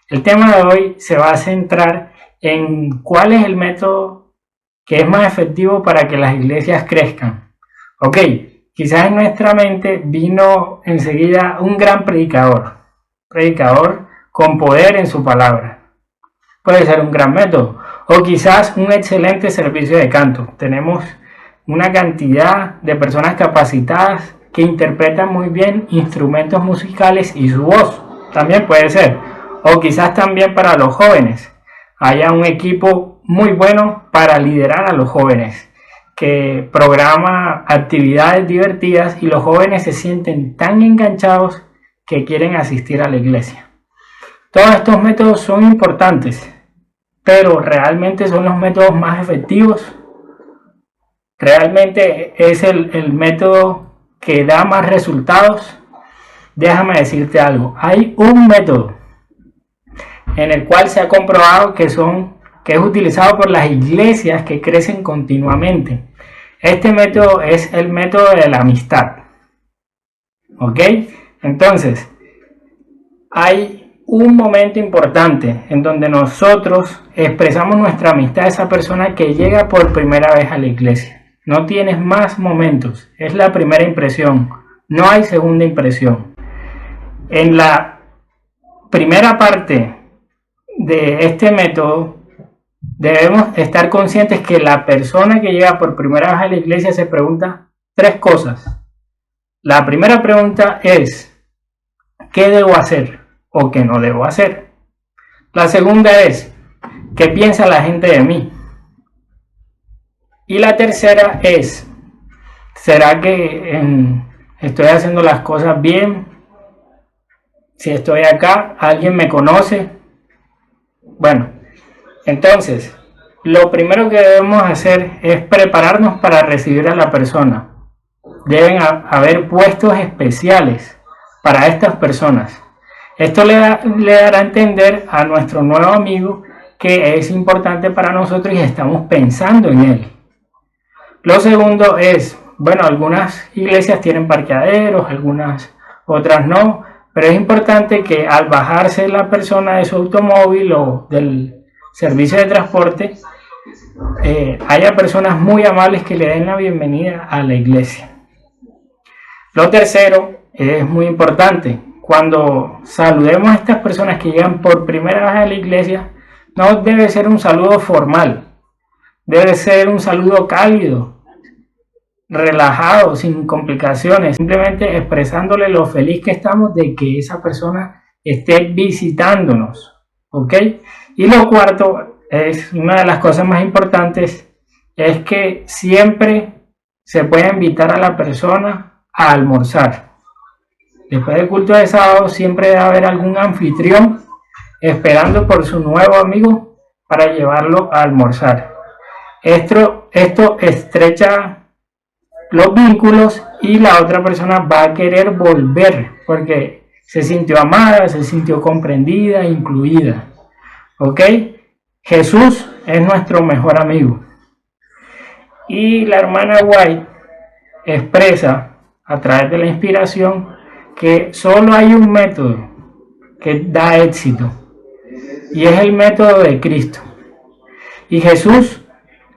El tema de hoy se va a centrar en cuál es el método que es más efectivo para que las iglesias crezcan. Ok, quizás en nuestra mente vino enseguida un gran predicador con poder en su palabra. Puede ser un gran método, o quizás un excelente servicio de canto. Tenemos una cantidad de personas capacitadas que interpretan muy bien instrumentos musicales y su voz. También puede ser, o quizás también para los jóvenes. Haya un equipo muy bueno para liderar a los jóvenes, que programa actividades divertidas y los jóvenes se sienten tan enganchados que quieren asistir a la iglesia. Todos estos métodos son importantes, pero ¿realmente son los métodos más efectivos? ¿Realmente es el método que da más resultados? Déjame decirte algo, hay un método en el cual se ha comprobado que es utilizado por las iglesias que crecen continuamente. Este método es el método de la amistad. ¿Ok? Entonces, hay un momento importante en donde nosotros expresamos nuestra amistad a esa persona que llega por primera vez a la iglesia. No tienes más momentos, es la primera impresión, no hay segunda impresión. En la primera parte de este método debemos estar conscientes que la persona que llega por primera vez a la iglesia se pregunta 3 cosas. La primera pregunta es: ¿qué debo hacer o qué no debo hacer? La segunda es: ¿qué piensa la gente de mí? Y la tercera es: ¿será que estoy haciendo las cosas bien? Si estoy acá, ¿alguien me conoce? Bueno, entonces, lo primero que debemos hacer es prepararnos para recibir a la persona. Deben haber puestos especiales para estas personas. Esto le dará a entender a nuestro nuevo amigo que es importante para nosotros y estamos pensando en él. Lo segundo es, bueno, algunas iglesias tienen parqueaderos, algunas otras no, pero es importante que al bajarse la persona de su automóvil o del servicio de transporte, haya personas muy amables que le den la bienvenida a la iglesia. Lo tercero es muy importante. Cuando saludemos a estas personas que llegan por primera vez a la iglesia, no debe ser un saludo formal, debe ser un saludo cálido, relajado, sin complicaciones, simplemente expresándole lo feliz que estamos de que esa persona esté visitándonos, ¿ok? Y lo cuarto, es una de las cosas más importantes, es que siempre se puede invitar a la persona a almorzar. Después del culto de sábado siempre debe haber algún anfitrión esperando por su nuevo amigo para llevarlo a almorzar. Esto estrecha los vínculos y la otra persona va a querer volver porque se sintió amada, se sintió comprendida, incluida. ¿Ok? Jesús es nuestro mejor amigo. Y la hermana White expresa a través de la inspiración que solo hay un método que da éxito y es el método de Cristo. Y Jesús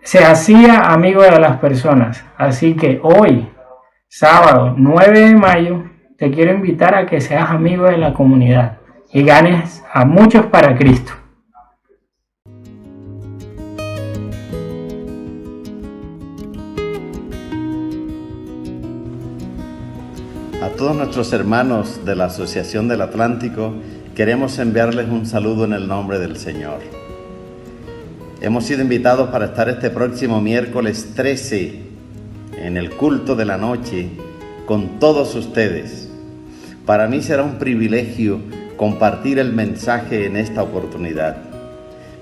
se hacía amigo de las personas. Así que hoy, sábado 9 de mayo, te quiero invitar a que seas amigo de la comunidad y ganes a muchos para Cristo. A todos nuestros hermanos de la Asociación del Atlántico, queremos enviarles un saludo en el nombre del Señor. Hemos sido invitados para estar este próximo miércoles 13 en el culto de la noche con todos ustedes. Para mí será un privilegio compartir el mensaje en esta oportunidad.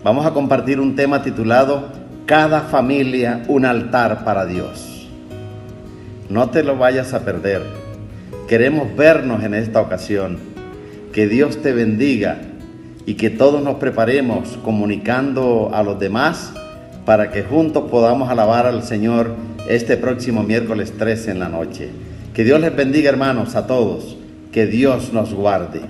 Vamos a compartir un tema titulado Cada familia un altar para Dios. No te lo vayas a perder. Queremos vernos en esta ocasión. Que Dios te bendiga y que todos nos preparemos comunicando a los demás para que juntos podamos alabar al Señor este próximo miércoles 13 en la noche. Que Dios les bendiga, hermanos, a todos. Que Dios nos guarde.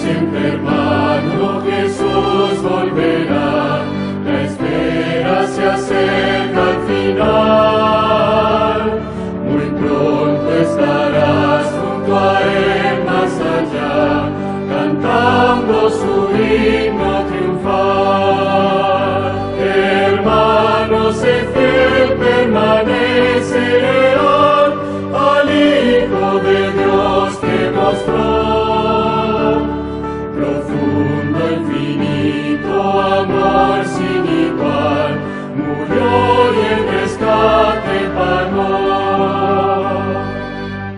Siempre, hermano, Jesús volverá, la espera se acerca al final. Muy pronto estarás junto a Él más allá, cantando su himno triunfal. Hermano, sé fiel, permanece leal al Hijo de Dios que mostró. Amor sin igual, murió y el rescate pagó.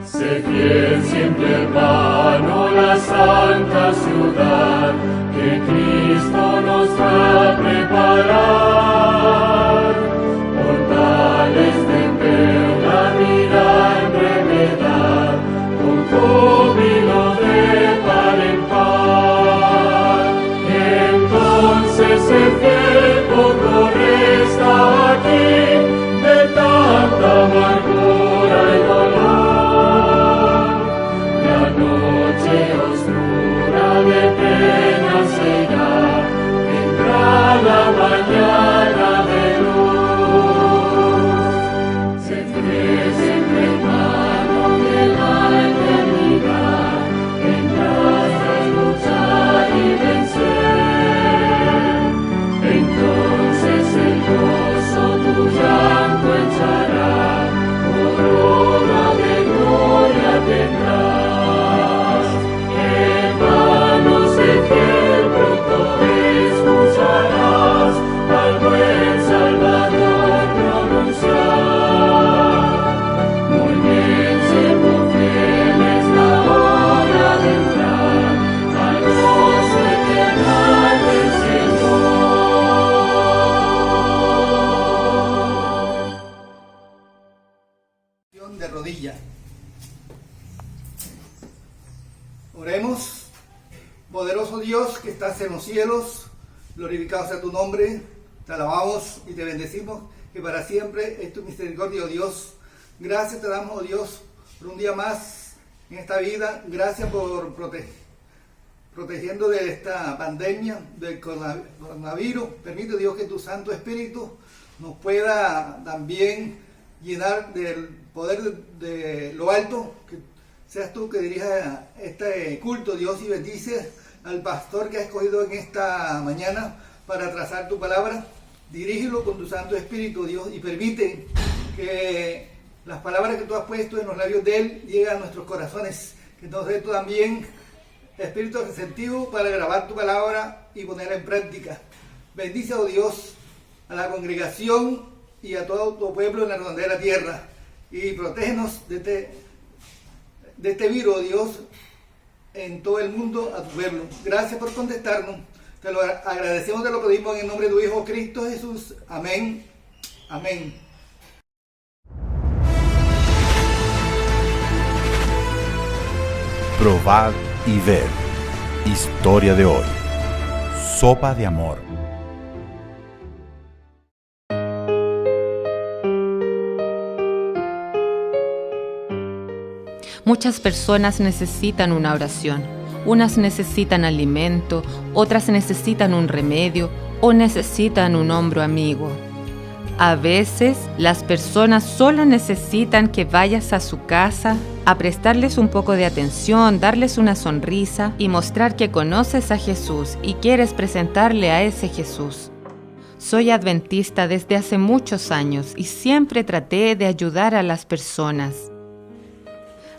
Sé fiel siempre, hermano, la santa ciudad que Cristo nos va a preparar. Portales de perla, miran brevedad, con júbilo de par en par. Entonces sé fiel, poco resta aquí de tanta amargura y dolor. La noche oscura de pena será, vendrá la mañana de luz. Sé fiel siempre, hermano, de la eternidad, vendrás a luchar y vencer. Entonces el gozo tu llanto echará, corona de gloria tendrás. Hermano, sé fiel, pronto escucharás al buen Salvador pronunciar. Muy bien, siervo fiel, es la hora de entrar al gozo eterno del Señor. De rodilla. Oremos. Poderoso Dios que estás en los cielos, glorificado sea tu nombre, te alabamos y te bendecimos, que para siempre es tu misericordia, oh Dios. Gracias te damos, oh Dios, por un día más en esta vida. Gracias por protegiendo de esta pandemia del coronavirus. Permite, Dios, que tu Santo Espíritu nos pueda también llenar del poder de lo alto, que seas tú que dirijas este culto, Dios, y bendices al pastor que has escogido en esta mañana para trazar tu palabra. Dirígelo con tu Santo Espíritu, Dios, y permite que las palabras que tú has puesto en los labios de él lleguen a nuestros corazones. Que entonces tú también, Espíritu receptivo, para grabar tu palabra y ponerla en práctica. Bendice, oh Dios, a la congregación y a todo tu pueblo en la redondela de la tierra, y protégenos de este virus, oh Dios, en todo el mundo, a tu pueblo. Gracias por contestarnos, te lo agradecemos, te lo pedimos en el nombre de tu Hijo Cristo Jesús. Amén. Amén. Probad y ved. Historia de hoy. Sopa de amor. Muchas personas necesitan una oración. Unas necesitan alimento, otras necesitan un remedio o necesitan un hombro amigo. A veces las personas solo necesitan que vayas a su casa a prestarles un poco de atención, darles una sonrisa y mostrar que conoces a Jesús y quieres presentarle a ese Jesús. Soy adventista desde hace muchos años y siempre traté de ayudar a las personas.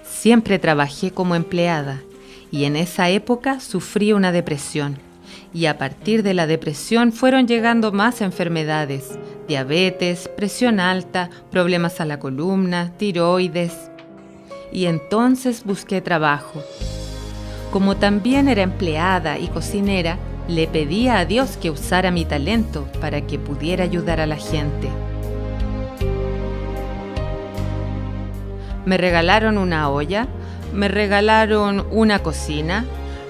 Siempre trabajé como empleada y en esa época sufrí una depresión. Y a partir de la depresión fueron llegando más enfermedades: diabetes, presión alta, problemas a la columna, tiroides. Y entonces busqué trabajo. Como también era empleada y cocinera, le pedía a Dios que usara mi talento para que pudiera ayudar a la gente. Me regalaron una olla, me regalaron una cocina,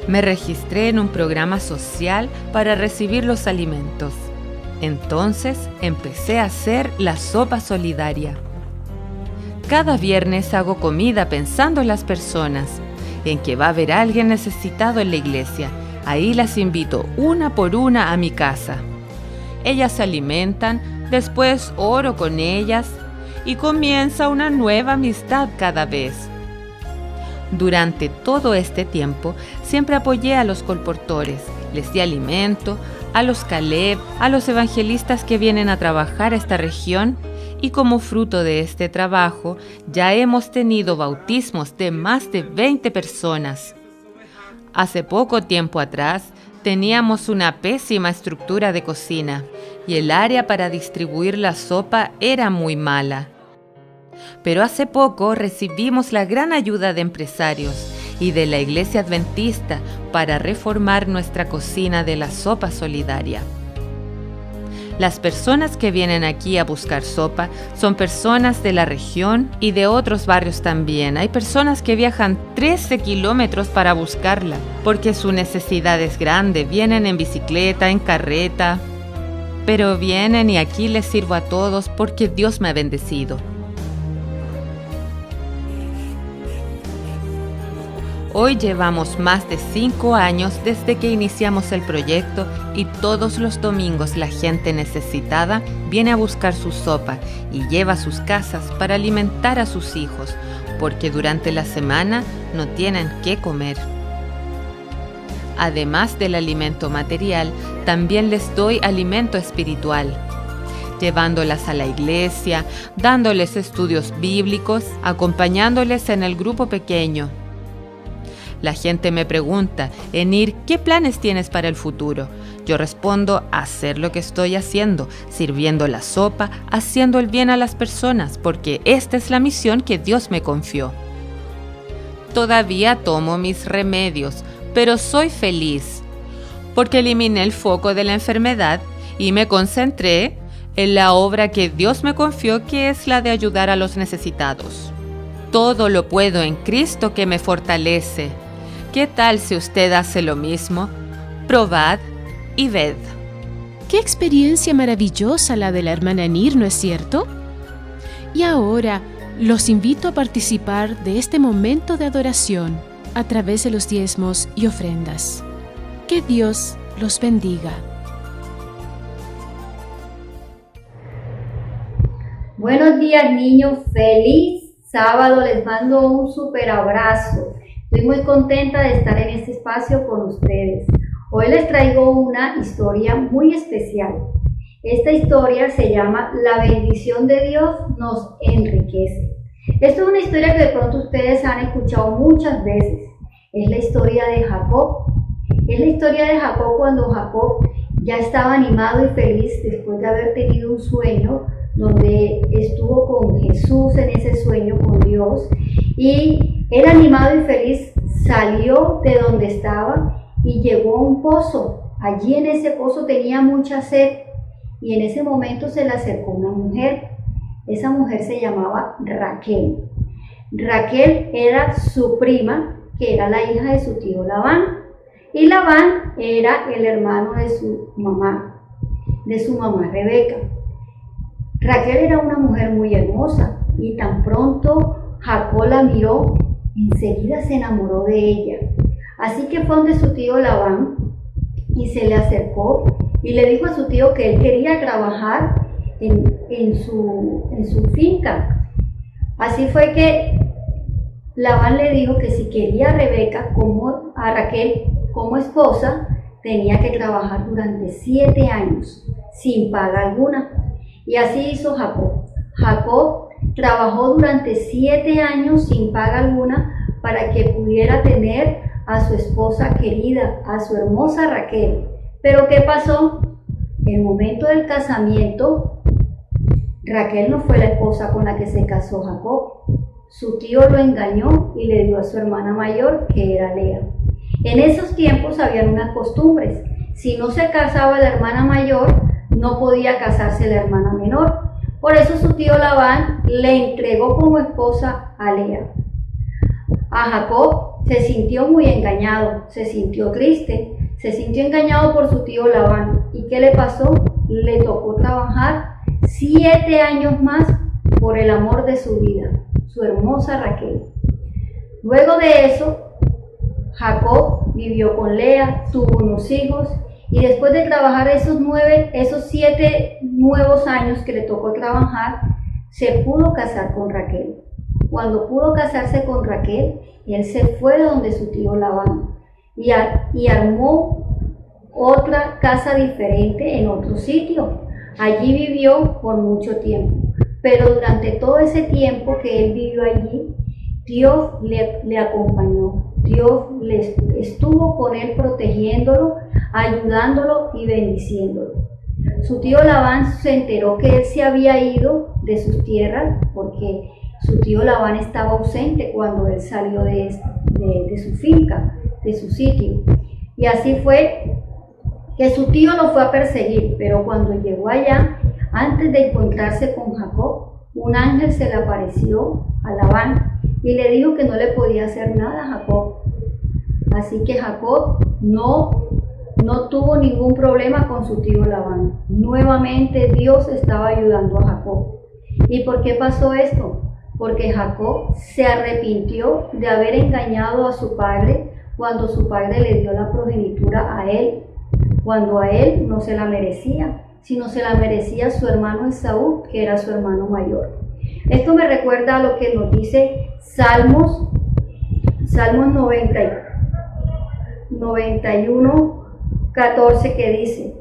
me registré en un programa social para recibir los alimentos. Entonces empecé a hacer la sopa solidaria. Cada viernes hago comida pensando en las personas, en que va a haber alguien necesitado en la iglesia. Ahí las invito una por una a mi casa. Ellas se alimentan, después oro con ellas y comienza una nueva amistad cada vez. Durante todo este tiempo siempre apoyé a los colportores, les di alimento, a los Caleb, a los evangelistas que vienen a trabajar a esta región, y como fruto de este trabajo ya hemos tenido bautismos de más de 20 personas. Hace poco tiempo atrás teníamos una pésima estructura de cocina y el área para distribuir la sopa era muy mala. Pero hace poco recibimos la gran ayuda de empresarios y de la Iglesia Adventista para reformar nuestra cocina de la sopa solidaria. Las personas que vienen aquí a buscar sopa son personas de la región y de otros barrios también. Hay personas que viajan 13 kilómetros para buscarla porque su necesidad es grande. Vienen en bicicleta, en carreta, pero vienen y aquí les sirvo a todos porque Dios me ha bendecido. Hoy llevamos más de 5 años desde que iniciamos el proyecto y todos los domingos la gente necesitada viene a buscar su sopa y lleva a sus casas para alimentar a sus hijos, porque durante la semana no tienen qué comer. Además del alimento material, también les doy alimento espiritual, llevándolas a la iglesia, dándoles estudios bíblicos, acompañándoles en el grupo pequeño. La gente me pregunta, Enir, ¿qué planes tienes para el futuro? Yo respondo, hacer lo que estoy haciendo, sirviendo la sopa, haciendo el bien a las personas, porque esta es la misión que Dios me confió. Todavía tomo mis remedios, pero soy feliz, porque eliminé el foco de la enfermedad y me concentré en la obra que Dios me confió, que es la de ayudar a los necesitados. Todo lo puedo en Cristo que me fortalece. ¿Qué tal si usted hace lo mismo? Probad y ved. ¡Qué experiencia maravillosa la de la hermana Enir!, ¿no es cierto? Y ahora los invito a participar de este momento de adoración a través de los diezmos y ofrendas. Que Dios los bendiga. Buenos días, niños. Feliz sábado. Les mando un súper abrazo. Estoy muy contenta de estar en este espacio con ustedes. Hoy les traigo una historia muy especial. Esta historia se llama La bendición de Dios nos enriquece. Esta es una historia que de pronto ustedes han escuchado muchas veces. Es la historia de Jacob. Es la historia de Jacob cuando Jacob ya estaba animado y feliz después de haber tenido un sueño donde estuvo con Jesús en ese sueño, con Dios, y él animado y feliz salió de donde estaba y llegó a un pozo. Allí en ese pozo tenía mucha sed y en ese momento se le acercó una mujer. Esa mujer se llamaba Raquel. Raquel era su prima, que era la hija de su tío Labán, y Labán era el hermano de su mamá Rebeca. Raquel era una mujer muy hermosa y tan pronto Jacob la miró, enseguida se enamoró de ella. Así que fue donde su tío Labán y se le acercó y le dijo a su tío que él quería trabajar en su finca. Así fue que Labán le dijo que si quería a Raquel como esposa, tenía que trabajar durante 7 años sin paga alguna. Y así hizo Jacob. Jacob trabajó durante 7 años sin paga alguna para que pudiera tener a su esposa querida, a su hermosa Raquel. Pero ¿qué pasó? En el momento del casamiento, Raquel no fue la esposa con la que se casó Jacob. Su tío lo engañó y le dio a su hermana mayor, que era Lea. En esos tiempos habían unas costumbres. Si no se casaba la hermana mayor, no podía casarse la hermana menor. Por eso su tío Labán le entregó como esposa a Lea. A Jacob se sintió muy engañado, se sintió triste, se sintió engañado por su tío Labán. ¿Y qué le pasó? Le tocó trabajar 7 años más por el amor de su vida, su hermosa Raquel. Luego de eso, Jacob vivió con Lea, tuvo unos hijos, y después de trabajar esos 7 nuevos años que le tocó trabajar, se pudo casar con Raquel. Cuando pudo casarse con Raquel, él se fue donde su tío Labán y armó otra casa diferente en otro sitio. Allí vivió por mucho tiempo, pero durante todo ese tiempo que él vivió allí, Dios le acompañó. Dios estuvo con él protegiéndolo, ayudándolo y bendiciéndolo. Su tío Labán se enteró que él se había ido de sus tierras porque su tío Labán estaba ausente cuando él salió de su finca, de su sitio. Y así fue que su tío lo fue a perseguir, pero cuando llegó allá, antes de encontrarse con Jacob, un ángel se le apareció a Labán y le dijo que no le podía hacer nada a Jacob. Así que Jacob no tuvo ningún problema con su tío Labán. Nuevamente Dios estaba ayudando a Jacob. ¿Y por qué pasó esto? Porque Jacob se arrepintió de haber engañado a su padre cuando su padre le dio la progenitura a él, cuando a él no se la merecía, sino se la merecía su hermano Esaú, que era su hermano mayor. Esto me recuerda a lo que nos dice Salmos 91, 14, que dice: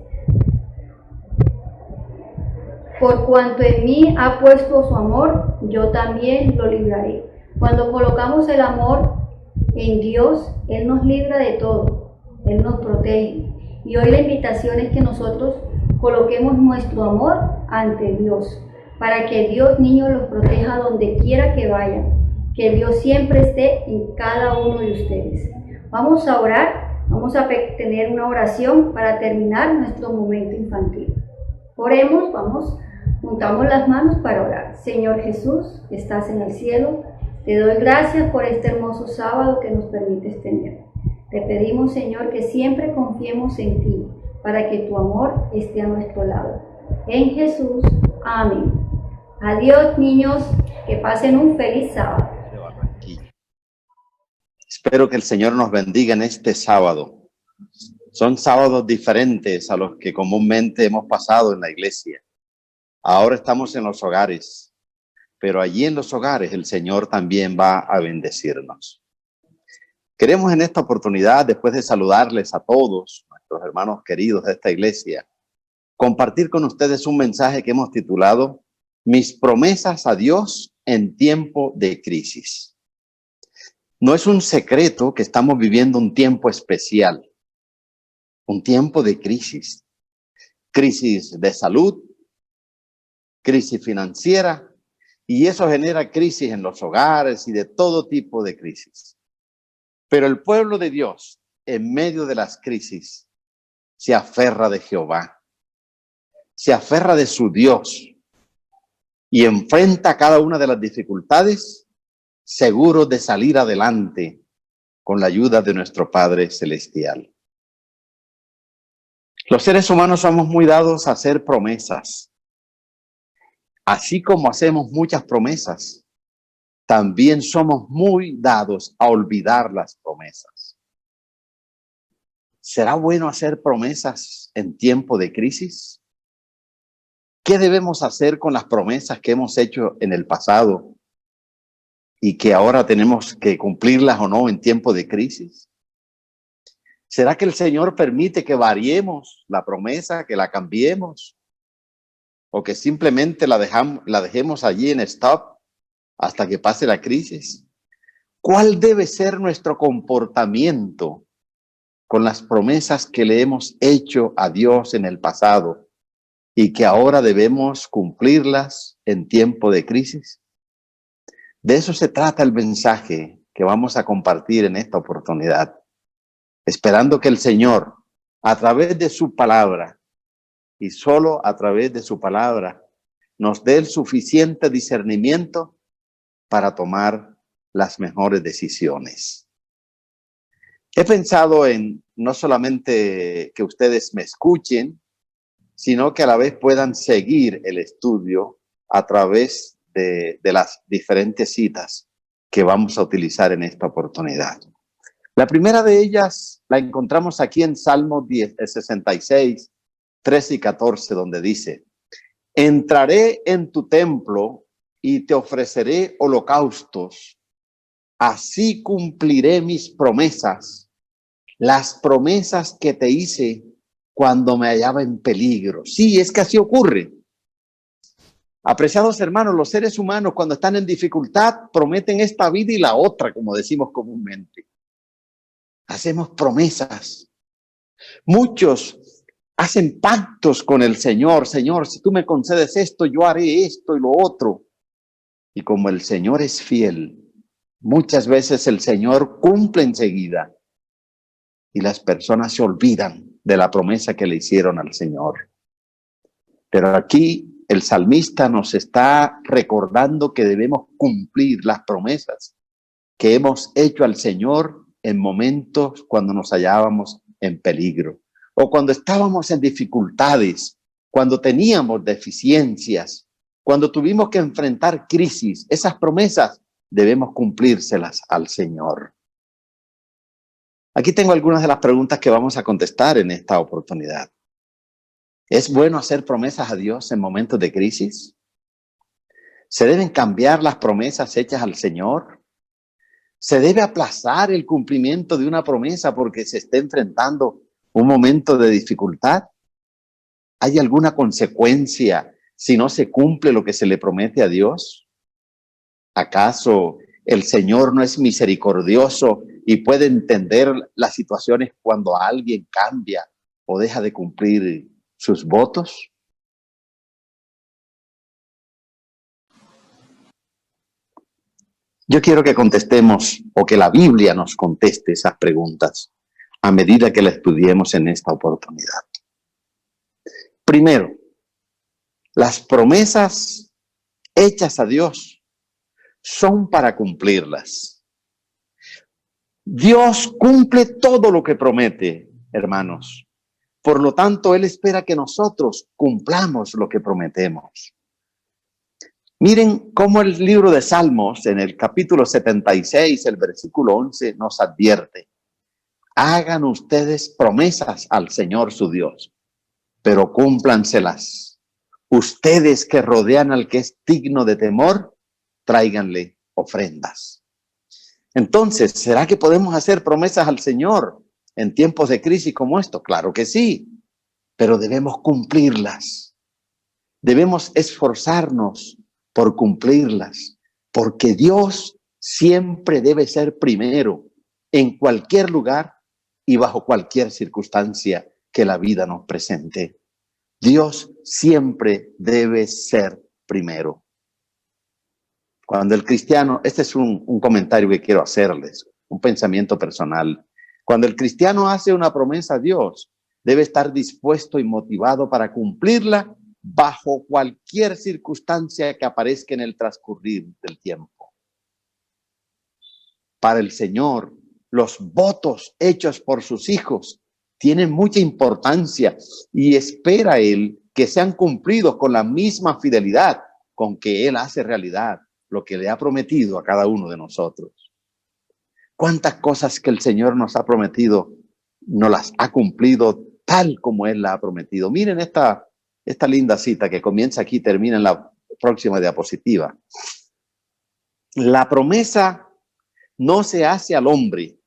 por cuanto en mí ha puesto su amor, yo también lo libraré. Cuando colocamos el amor en Dios, Él nos libra de todo, Él nos protege. Y hoy la invitación es que nosotros coloquemos nuestro amor ante Dios, para que Dios, niños, los proteja donde quiera que vayan, que Dios siempre esté en cada uno de ustedes. Vamos a orar, vamos a tener una oración para terminar nuestro momento infantil. Oremos, juntamos las manos para orar. Señor Jesús, que estás en el cielo, te doy gracias por este hermoso sábado que nos permites tener. Te pedimos, Señor, que siempre confiemos en ti, para que tu amor esté a nuestro lado. En Jesús, amén. Adiós, niños, que pasen un feliz sábado. Espero que el Señor nos bendiga en este sábado. Son sábados diferentes a los que comúnmente hemos pasado en la iglesia. Ahora estamos en los hogares, pero allí en los hogares el Señor también va a bendecirnos. Queremos en esta oportunidad, después de saludarles a todos nuestros hermanos queridos de esta iglesia, compartir con ustedes un mensaje que hemos titulado Mis promesas a Dios en tiempo de crisis. No es un secreto que estamos viviendo un tiempo especial, un tiempo de crisis. Crisis de salud, crisis financiera, y eso genera crisis en los hogares y de todo tipo de crisis. Pero el pueblo de Dios, en medio de las crisis, se aferra de Jehová, se aferra de su Dios y enfrenta cada una de las dificultades seguro de salir adelante con la ayuda de nuestro Padre Celestial. Los seres humanos somos muy dados a hacer promesas. Así como hacemos muchas promesas, también somos muy dados a olvidar las promesas. ¿Será bueno hacer promesas en tiempo de crisis? ¿Qué debemos hacer con las promesas que hemos hecho en el pasado y que ahora tenemos que cumplirlas o no en tiempo de crisis? ¿Será que el Señor permite que variemos la promesa, que la cambiemos? ¿O que simplemente la dejemos allí en stop hasta que pase la crisis? ¿Cuál debe ser nuestro comportamiento con las promesas que le hemos hecho a Dios en el pasado y que ahora debemos cumplirlas en tiempo de crisis? De eso se trata el mensaje que vamos a compartir en esta oportunidad, esperando que el Señor, a través de su palabra y solo a través de su palabra, nos dé el suficiente discernimiento para tomar las mejores decisiones. He pensado en no solamente que ustedes me escuchen, sino que a la vez puedan seguir el estudio a través de las diferentes citas que vamos a utilizar en esta oportunidad. La primera de ellas la encontramos aquí en Salmo 66, 13 y 14, donde dice: entraré en tu templo y te ofreceré holocaustos, así cumpliré mis promesas, las promesas que te hice cuando me hallaba en peligro. Sí, es que así ocurre. Apreciados hermanos, los seres humanos cuando están en dificultad prometen esta vida y la otra, como decimos comúnmente. Hacemos promesas. Muchos hacen pactos con el Señor. Señor, si tú me concedes esto, yo haré esto y lo otro. Y como el Señor es fiel, muchas veces el Señor cumple enseguida y las personas se olvidan de la promesa que le hicieron al Señor. Pero aquí el salmista nos está recordando que debemos cumplir las promesas que hemos hecho al Señor en momentos cuando nos hallábamos en peligro o cuando estábamos en dificultades, cuando teníamos deficiencias, cuando tuvimos que enfrentar crisis. Esas promesas debemos cumplírselas al Señor. Aquí tengo algunas de las preguntas que vamos a contestar en esta oportunidad. ¿Es bueno hacer promesas a Dios en momentos de crisis? ¿Se deben cambiar las promesas hechas al Señor? ¿Se debe aplazar el cumplimiento de una promesa porque se esté enfrentando un momento de dificultad? ¿Hay alguna consecuencia si no se cumple lo que se le promete a Dios? ¿Acaso el Señor no es misericordioso y puede entender las situaciones cuando alguien cambia o deja de cumplir sus votos? Yo quiero que contestemos o que la Biblia nos conteste esas preguntas a medida que la estudiemos en esta oportunidad. Primero, las promesas hechas a Dios son para cumplirlas. Dios cumple todo lo que promete, hermanos. Por lo tanto, Él espera que nosotros cumplamos lo que prometemos. Miren cómo el libro de Salmos, en el capítulo 76, el versículo 11, nos advierte: hagan ustedes promesas al Señor su Dios, pero cúmplanselas. Ustedes que rodean al que es digno de temor, tráiganle ofrendas. Entonces, ¿será que podemos hacer promesas al Señor en tiempos de crisis como esto? Claro que sí, pero debemos cumplirlas. Debemos esforzarnos por cumplirlas, porque Dios siempre debe ser primero en cualquier lugar y bajo cualquier circunstancia que la vida nos presente. Dios siempre debe ser primero. Cuando el cristiano, este es un comentario que quiero hacerles, un pensamiento personal. Cuando el cristiano hace una promesa a Dios, debe estar dispuesto y motivado para cumplirla bajo cualquier circunstancia que aparezca en el transcurrir del tiempo. Para el Señor, los votos hechos por sus hijos tienen mucha importancia y espera Él que sean cumplidos con la misma fidelidad con que Él hace realidad lo que le ha prometido a cada uno de nosotros. ¿Cuántas cosas que el Señor nos ha prometido no las ha cumplido tal como Él la ha prometido? Miren esta esta linda cita que comienza aquí y termina en la próxima diapositiva. La promesa no se hace al hombre,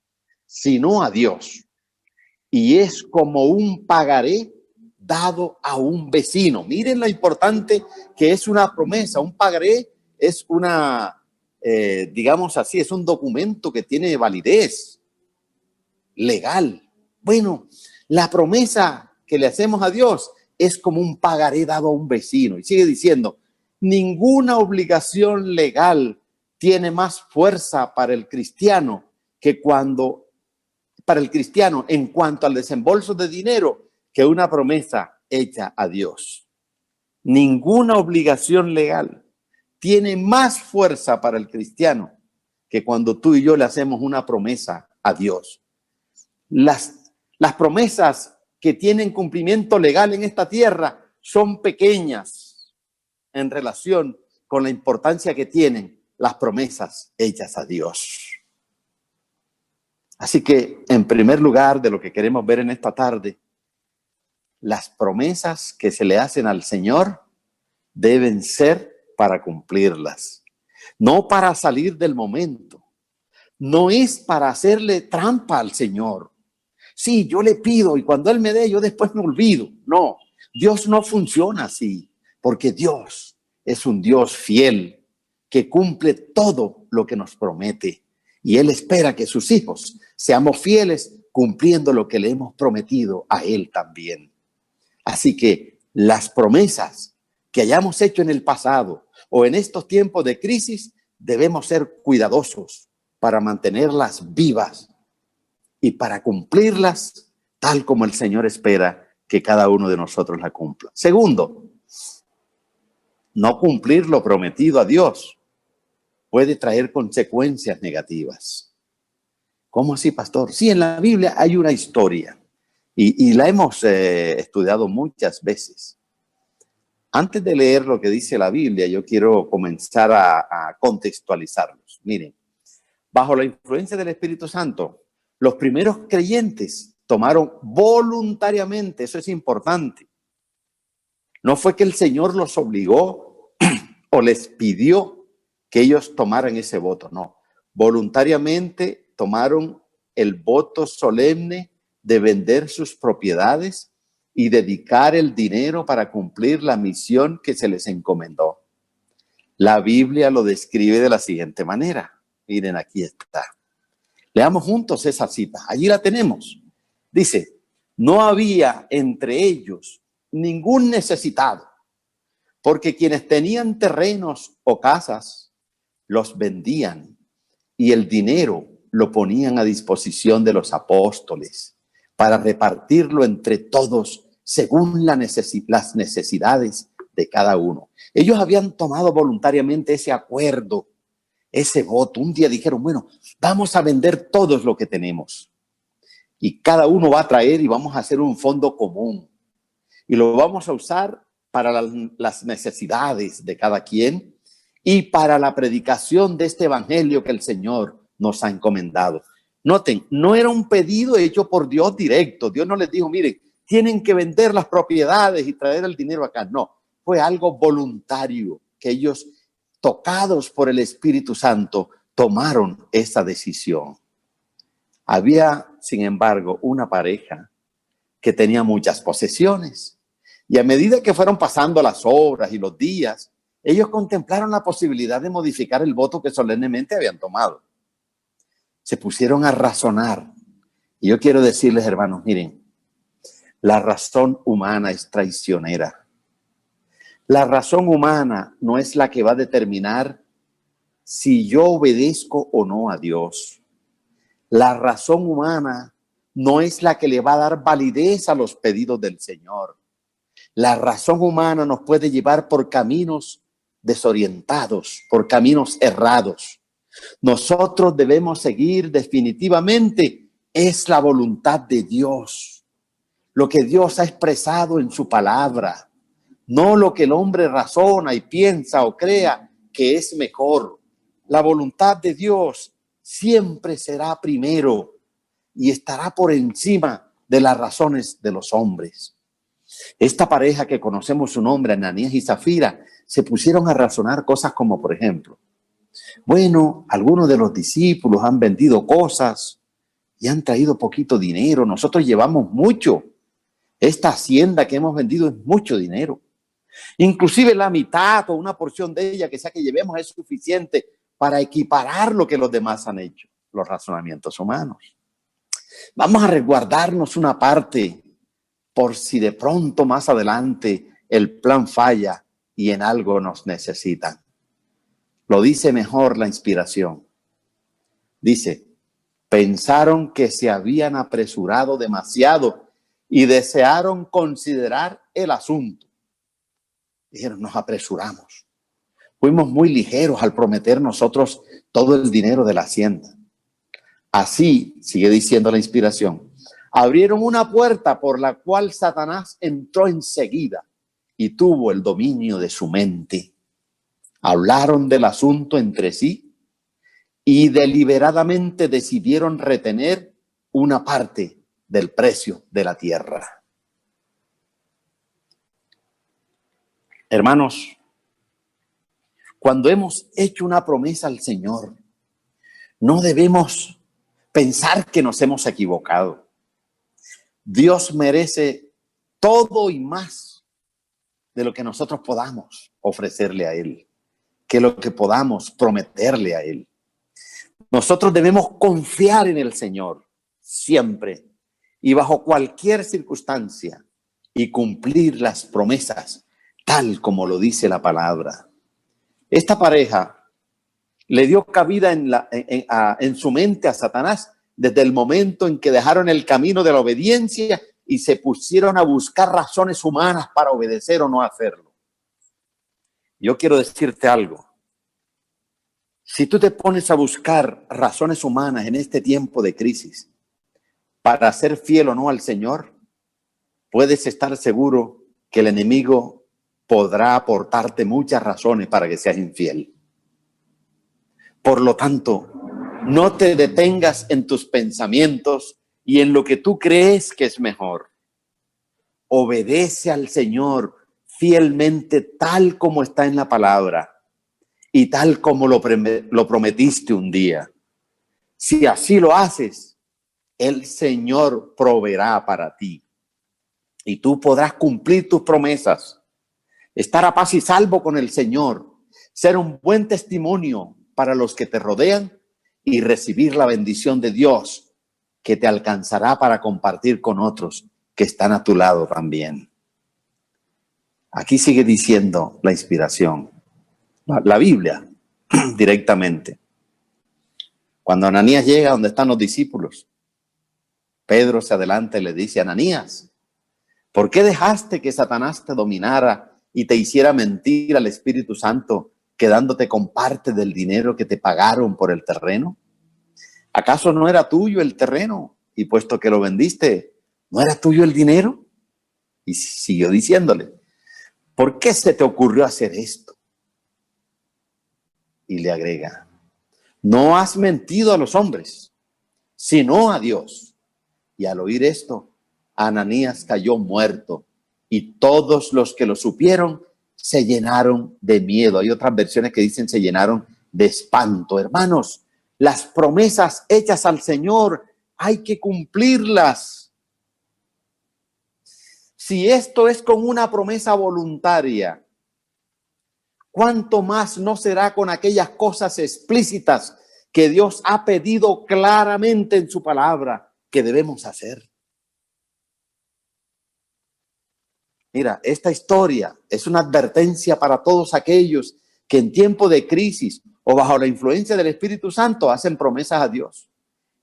sino a Dios. Y es como un pagaré dado a un vecino. Miren lo importante que es una promesa. Un pagaré es una, digamos así, es un documento que tiene validez legal. Bueno, la promesa que le hacemos a Dios es como un pagaré dado a un vecino. Y sigue diciendo, ninguna obligación legal tiene más fuerza para el cristiano en cuanto al desembolso de dinero que una promesa hecha a Dios. Ninguna obligación legal tiene más fuerza para el cristiano que cuando tú y yo le hacemos una promesa a Dios. Las promesas que tienen cumplimiento legal en esta tierra son pequeñas en relación con la importancia que tienen las promesas hechas a Dios. Así que, en primer lugar, de lo que queremos ver en esta tarde, las promesas que se le hacen al Señor deben ser para cumplirlas, no para salir del momento. No es para hacerle trampa al Señor. Sí, yo le pido y cuando Él me dé, yo después me olvido. No, Dios no funciona así, porque Dios es un Dios fiel que cumple todo lo que nos promete. Y Él espera que sus hijos seamos fieles cumpliendo lo que le hemos prometido a Él también. Así que las promesas que hayamos hecho en el pasado o en estos tiempos de crisis, debemos ser cuidadosos para mantenerlas vivas y para cumplirlas tal como el Señor espera que cada uno de nosotros la cumpla. Segundo, no cumplir lo prometido a Dios puede traer consecuencias negativas. ¿Cómo así, pastor? Sí, en la Biblia hay una historia y la hemos estudiado muchas veces. Antes de leer lo que dice la Biblia, yo quiero comenzar a contextualizarlos. Miren, bajo la influencia del Espíritu Santo, los primeros creyentes tomaron voluntariamente, eso es importante. No fue que el Señor los obligó o les pidió que ellos tomaran ese voto, no. Voluntariamente tomaron el voto solemne de vender sus propiedades y dedicar el dinero para cumplir la misión que se les encomendó. La Biblia lo describe de la siguiente manera. Miren, aquí está. Leamos juntos esa cita. Allí la tenemos. Dice, no había entre ellos ningún necesitado, porque quienes tenían terrenos o casas los vendían y el dinero lo ponían a disposición de los apóstoles para repartirlo entre todos según las necesidades de cada uno. Ellos habían tomado voluntariamente ese acuerdo, ese voto. Un día dijeron, bueno, vamos a vender todo lo que tenemos y cada uno va a traer y vamos a hacer un fondo común y lo vamos a usar para las necesidades de cada quien y para la predicación de este evangelio que el Señor nos ha encomendado. Noten, no era un pedido hecho por Dios directo. Dios no les dijo, miren, tienen que vender las propiedades y traer el dinero acá. No, fue algo voluntario que ellos, tocados por el Espíritu Santo, tomaron esa decisión. Había, sin embargo, una pareja que tenía muchas posesiones y a medida que fueron pasando las horas y los días, ellos contemplaron la posibilidad de modificar el voto que solemnemente habían tomado. Se pusieron a razonar. Y yo quiero decirles, hermanos, miren, la razón humana es traicionera. La razón humana no es la que va a determinar si yo obedezco o no a Dios. La razón humana no es la que le va a dar validez a los pedidos del Señor. La razón humana nos puede llevar por caminos desorientados, por caminos errados. Nosotros debemos seguir definitivamente es la voluntad de Dios, lo que Dios ha expresado en su palabra, no lo que el hombre razona y piensa o crea que es mejor. La voluntad de Dios siempre será primero y estará por encima de las razones de los hombres. Esta pareja que conocemos su nombre, Ananías y Zafira, se pusieron a razonar cosas como, por ejemplo, bueno, algunos de los discípulos han vendido cosas y han traído poquito dinero. Nosotros llevamos mucho. Esta hacienda que hemos vendido es mucho dinero. Inclusive la mitad o una porción de ella que sea que llevemos es suficiente para equiparar lo que los demás han hecho, los razonamientos humanos. Vamos a resguardarnos una parte por si de pronto más adelante el plan falla y en algo nos necesitan. Lo dice mejor la inspiración. Dice, pensaron que se habían apresurado demasiado y desearon considerar el asunto. Dijeron, nos apresuramos. Fuimos muy ligeros al prometer nosotros todo el dinero de la hacienda. Así, sigue diciendo la inspiración, abrieron una puerta por la cual Satanás entró enseguida y tuvo el dominio de su mente. Hablaron del asunto entre sí y deliberadamente decidieron retener una parte del precio de la tierra. Hermanos, cuando hemos hecho una promesa al Señor, no debemos pensar que nos hemos equivocado. Dios merece todo y más de lo que nosotros podamos ofrecerle a Él, que lo que podamos prometerle a Él. Nosotros debemos confiar en el Señor siempre y bajo cualquier circunstancia y cumplir las promesas tal como lo dice la palabra. Esta pareja le dio cabida en su mente a Satanás desde el momento en que dejaron el camino de la obediencia y se pusieron a buscar razones humanas para obedecer o no hacerlo. Yo quiero decirte algo. Si tú te pones a buscar razones humanas en este tiempo de crisis para ser fiel o no al Señor, puedes estar seguro que el enemigo podrá aportarte muchas razones para que seas infiel. Por lo tanto, no te detengas en tus pensamientos y en lo que tú crees que es mejor. Obedece al Señor fielmente tal como está en la palabra y tal como lo prometiste un día. Si así lo haces, el Señor proveerá para ti y tú podrás cumplir tus promesas, estar a paz y salvo con el Señor, ser un buen testimonio para los que te rodean y recibir la bendición de Dios que te alcanzará para compartir con otros que están a tu lado también. Aquí sigue diciendo la inspiración, la Biblia directamente. Cuando Ananías llega donde están los discípulos, Pedro se adelanta y le dice, Ananías, ¿por qué dejaste que Satanás te dominara y te hiciera mentir al Espíritu Santo, quedándote con parte del dinero que te pagaron por el terreno? ¿Acaso no era tuyo el terreno? Y puesto que lo vendiste, ¿no era tuyo el dinero? Y siguió diciéndole, ¿por qué se te ocurrió hacer esto? Y le agrega, no has mentido a los hombres, sino a Dios. Y al oír esto, Ananías cayó muerto y todos los que lo supieron se llenaron de miedo. Hay otras versiones que dicen se llenaron de espanto. Hermanos, las promesas hechas al Señor hay que cumplirlas. Si esto es con una promesa voluntaria, ¿cuánto más no será con aquellas cosas explícitas que Dios ha pedido claramente en su palabra que debemos hacer? Mira, esta historia es una advertencia para todos aquellos que en tiempo de crisis o bajo la influencia del Espíritu Santo hacen promesas a Dios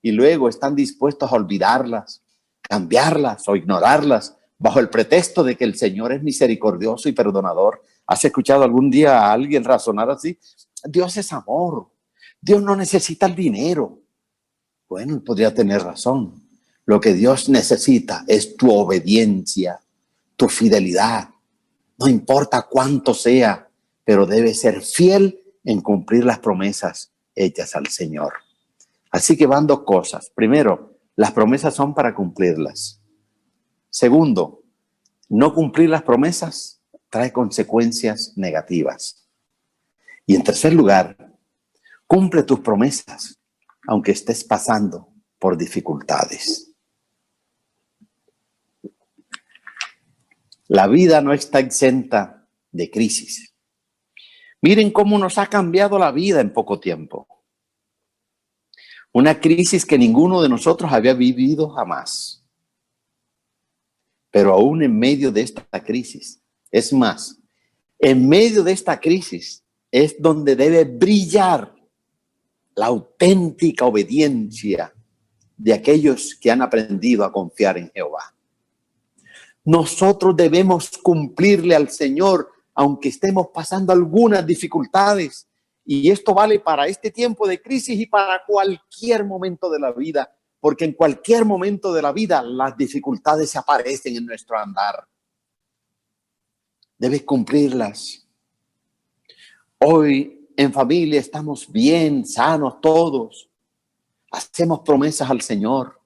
y luego están dispuestos a olvidarlas, cambiarlas o ignorarlas bajo el pretexto de que el Señor es misericordioso y perdonador. ¿Has escuchado algún día a alguien razonar así? Dios es amor, Dios no necesita el dinero. Bueno, podría tener razón. Lo que Dios necesita es tu obediencia, tu fidelidad. No importa cuánto sea, pero debes ser fiel en cumplir las promesas hechas al Señor. Así que van dos cosas. Primero, las promesas son para cumplirlas. Segundo, No cumplir las promesas trae consecuencias negativas. Y en tercer lugar, cumple tus promesas, aunque estés pasando por dificultades. La vida no está exenta de crisis. Miren cómo nos ha cambiado la vida en poco tiempo. Una crisis que ninguno de nosotros había vivido jamás. Pero aún en medio de esta crisis, es más, en medio de esta crisis es donde debe brillar la auténtica obediencia de aquellos que han aprendido a confiar en Jehová. Nosotros debemos cumplirle al Señor, aunque estemos pasando algunas dificultades. Y esto vale para este tiempo de crisis y para cualquier momento de la vida, porque en cualquier momento de la vida las dificultades se aparecen en nuestro andar. Debes cumplirlas. Hoy en familia estamos bien, sanos todos. Hacemos promesas al Señor.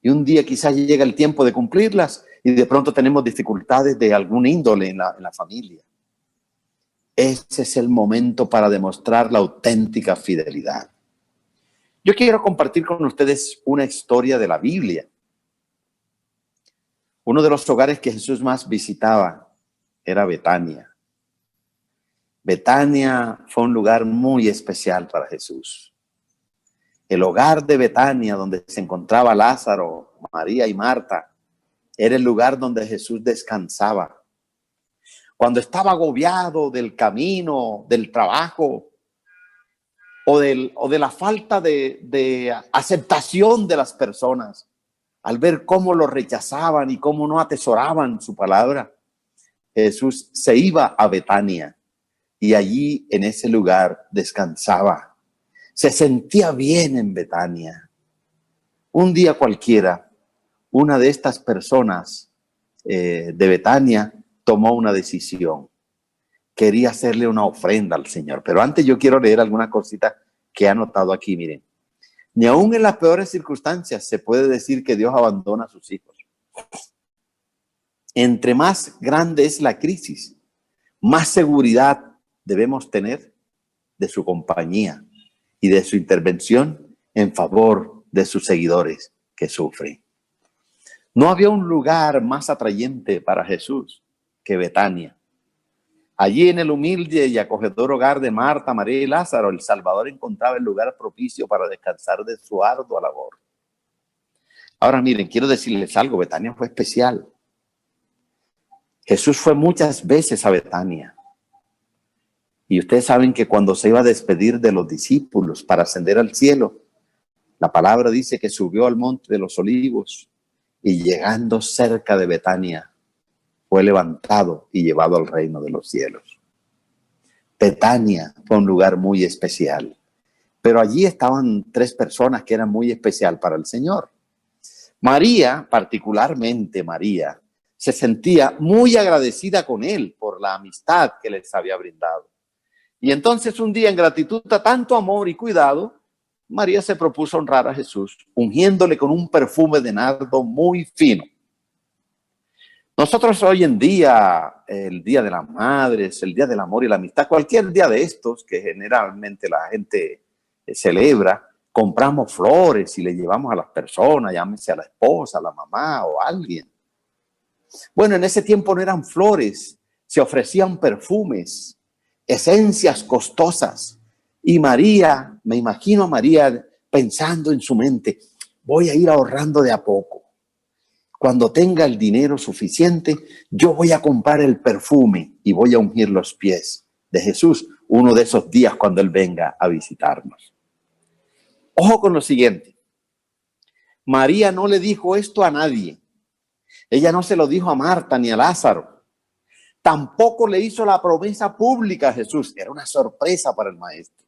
Y un día quizás llega el tiempo de cumplirlas y de pronto tenemos dificultades de algún índole en la familia. Ese es el momento para demostrar la auténtica fidelidad. Yo quiero compartir con ustedes una historia de la Biblia. Uno de los hogares que Jesús más visitaba era Betania. Betania fue un lugar muy especial para Jesús. El hogar de Betania, donde se encontraba Lázaro, María y Marta, era el lugar donde Jesús descansaba. Cuando estaba agobiado del camino, del trabajo o de la falta de aceptación de las personas, al ver cómo lo rechazaban y cómo no atesoraban su palabra, Jesús se iba a Betania y allí en ese lugar descansaba. Se sentía bien en Betania. Un día cualquiera, una de estas personas de Betania tomó una decisión. Quería hacerle una ofrenda al Señor. Pero antes yo quiero leer alguna cosita que he anotado aquí. Miren, ni aún en las peores circunstancias se puede decir que Dios abandona a sus hijos. Entre más grande es la crisis, más seguridad debemos tener de su compañía y de su intervención en favor de sus seguidores que sufren. No había un lugar más atrayente para Jesús que Betania. Allí en el humilde y acogedor hogar de Marta, María y Lázaro, el Salvador encontraba el lugar propicio para descansar de su ardua labor. Ahora miren, quiero decirles algo, Betania fue especial. Jesús fue muchas veces a Betania. Y ustedes saben que cuando se iba a despedir de los discípulos para ascender al cielo, la palabra dice que subió al monte de los olivos y llegando cerca de Betania, fue levantado y llevado al reino de los cielos. Betania fue un lugar muy especial, pero allí estaban tres personas que eran muy especial para el Señor. María, particularmente María, se sentía muy agradecida con él por la amistad que les había brindado. Y entonces un día, en gratitud a tanto amor y cuidado, María se propuso honrar a Jesús, ungiéndole con un perfume de nardo muy fino. Nosotros hoy en día, el Día de las Madres, el Día del Amor y la Amistad, cualquier día de estos que generalmente la gente celebra, compramos flores y le llevamos a las personas, llámese a la esposa, a la mamá o a alguien. Bueno, en ese tiempo no eran flores, se ofrecían perfumes, esencias costosas. Y María, me imagino a María pensando en su mente, voy a ir ahorrando de a poco. Cuando tenga el dinero suficiente, yo voy a comprar el perfume y voy a ungir los pies de Jesús uno de esos días cuando Él venga a visitarnos. Ojo con lo siguiente. María no le dijo esto a nadie. Ella no se lo dijo a Marta ni a Lázaro. Tampoco le hizo la promesa pública a Jesús. Era una sorpresa para el maestro.